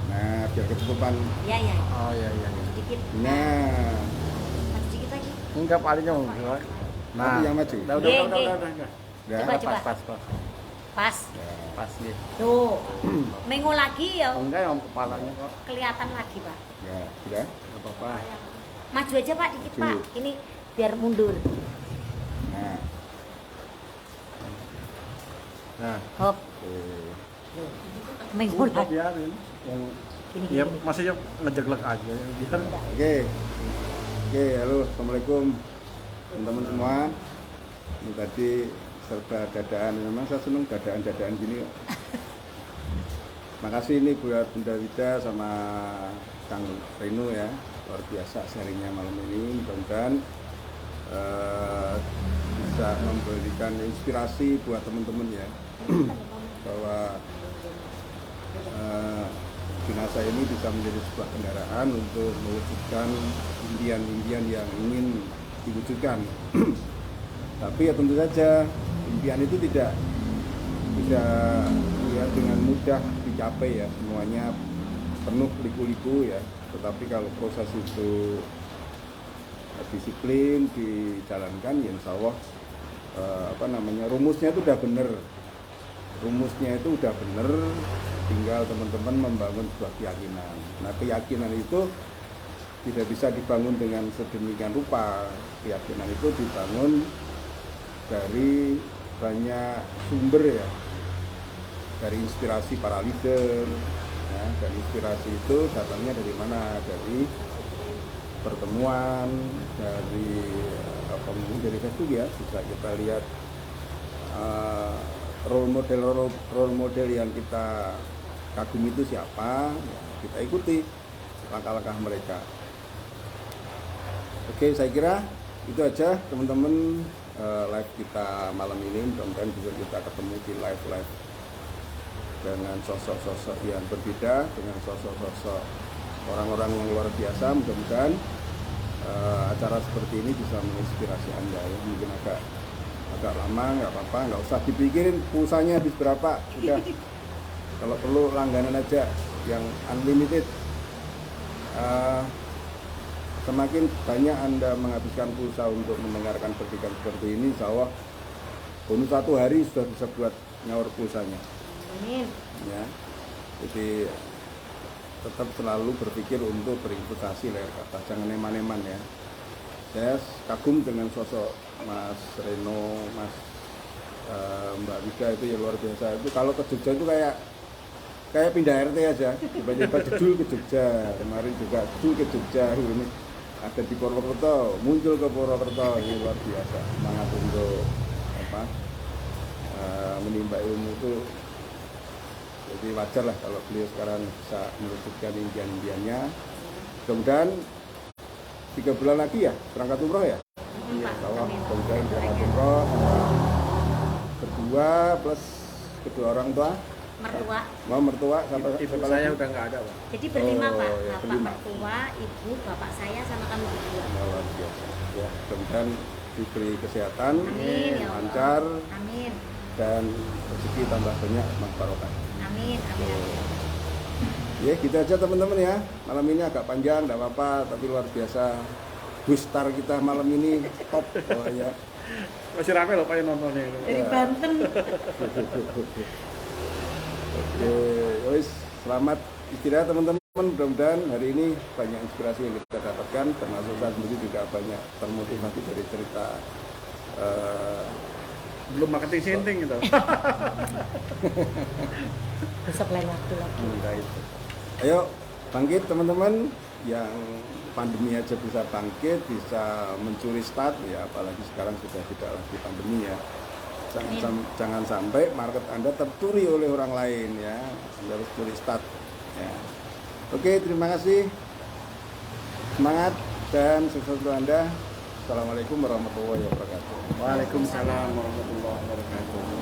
Nah, biar ketutupan. Ya. Oh iya. Sedikit. Nah. Maju sedikit lagi. Enggak palingnya enggak. Nanti yang maju. Udah. Ya. Coba. Pas. Pas gitu. Tuh. Mengo lagi ya. Enggak yang kepalanya kok. Kelihatan lagi Pak. Ya, sudah. Enggak apa-apa. Maju aja Pak dikit Dulu. Pak. Ini biar mundur. Nah. Nah, Hop. Oke. Mengo udah lagi. biarin. Yang Gini. ya masih ngejeglek aja biar. Oke, halo, assalamualaikum teman-teman semua. Ini tadi serba dadaan, memang saya seneng dadaan gini. Makasih ini buat Bunda Wida sama Kang Reno ya, luar biasa sharingnya malam ini. Mudah-mudahan bisa memberikan inspirasi buat teman-teman ya, bahwa jenazah ini bisa menjadi sebuah kendaraan untuk mewujudkan impian-impian yang ingin diwujudkan. Tapi ya tentu saja impian itu tidak ya dengan mudah dicapai ya, semuanya penuh liku-liku ya. Tetapi kalau proses itu disiplin dijalankan ya insya Allah rumusnya itu udah bener, tinggal teman-teman membangun sebuah keyakinan. Nah, keyakinan itu tidak bisa dibangun dengan sedemikian rupa. Keyakinan itu dibangun dari banyak sumber ya, dari inspirasi para leader ya, dan inspirasi itu datangnya dari mana? Dari pertemuan, dari dari Facebook ya, bisa kita lihat role model yang kita kagumi itu siapa, ya, kita ikuti langkah-langkah mereka. Oke, saya kira itu aja teman-teman. live kita malam ini. Mudah-mudahan bisa kita ketemu di live dengan sosok-sosok yang berbeda, dengan sosok-sosok orang-orang yang luar biasa. Mudah-mudahan acara seperti ini bisa menginspirasi Anda ya. Mungkin agak lama, nggak apa-apa, nggak usah dipikirin pulsanya habis berapa, udah. Kalau perlu langganan aja yang unlimited. Semakin banyak Anda menghabiskan pulsa untuk mendengarkan berdikan seperti ini, insya Allah bonus 1 hari sudah bisa buat nyaur pulsanya. Amin. Ya, jadi tetap selalu berpikir untuk berinvestasi layar kata, jangan eman-eman ya. Saya kagum dengan sosok Mas Reno, Mbak Wika itu yang luar biasa. Itu kalau ke Jogja itu kayak pindah RT aja, tiba-tiba jedul ke Jogja, kemarin juga jedul ke Jogja, ini ada di Purwokerto, muncul ke Purwokerto, ini luar biasa, semangat untuk menimba ilmu itu. Jadi wajar lah kalau beliau sekarang bisa melanjutkan impian-impiannya. Mudah-mudahan 3 bulan lagi ya berangkat umroh ya. Iya, Mudah-mudahan berangkat umroh berdua plus kedua orang tua. Mertua. Mertua sampai Ibu saya udah nggak ada, Pak. Jadi berlima Oh, Pak, ya, bapak berlima. mertua, ibu, bapak saya sama kami berdua. Luar biasa. Ya, mudah-mudahan diberi kesehatan, Amin ya Allah. lancar, Amin. dan rezeki tambah banyak, barokah. Amin. Amin. Ya, gitu aja teman-teman ya. Malam ini agak panjang, tidak apa-apa, tapi luar biasa. Bus star kita malam ini top pokoknya. Masih rame loh Pak yang nontonnya itu. Dari Banten. Oke, wis, selamat istirahat teman-teman. Mudah-mudahan hari ini banyak inspirasi yang kita dapatkan, termasuk saya sendiri juga banyak termotivasi dari cerita Belum marketing sinting gitu. Besok lain waktu lagi. Enggak itu. Ayo bangkit teman-teman, yang pandemi aja bisa bangkit, bisa mencuri start ya, apalagi sekarang sudah tidak lagi pandemi ya. Jangan sampai market Anda tercuri oleh orang lain ya. Anda harus curi start ya. Oke, terima kasih. Semangat dan sukses untuk Anda. Assalamualaikum warahmatullahi wabarakatuh. Waalaikumsalam warahmatullahi wabarakatuh.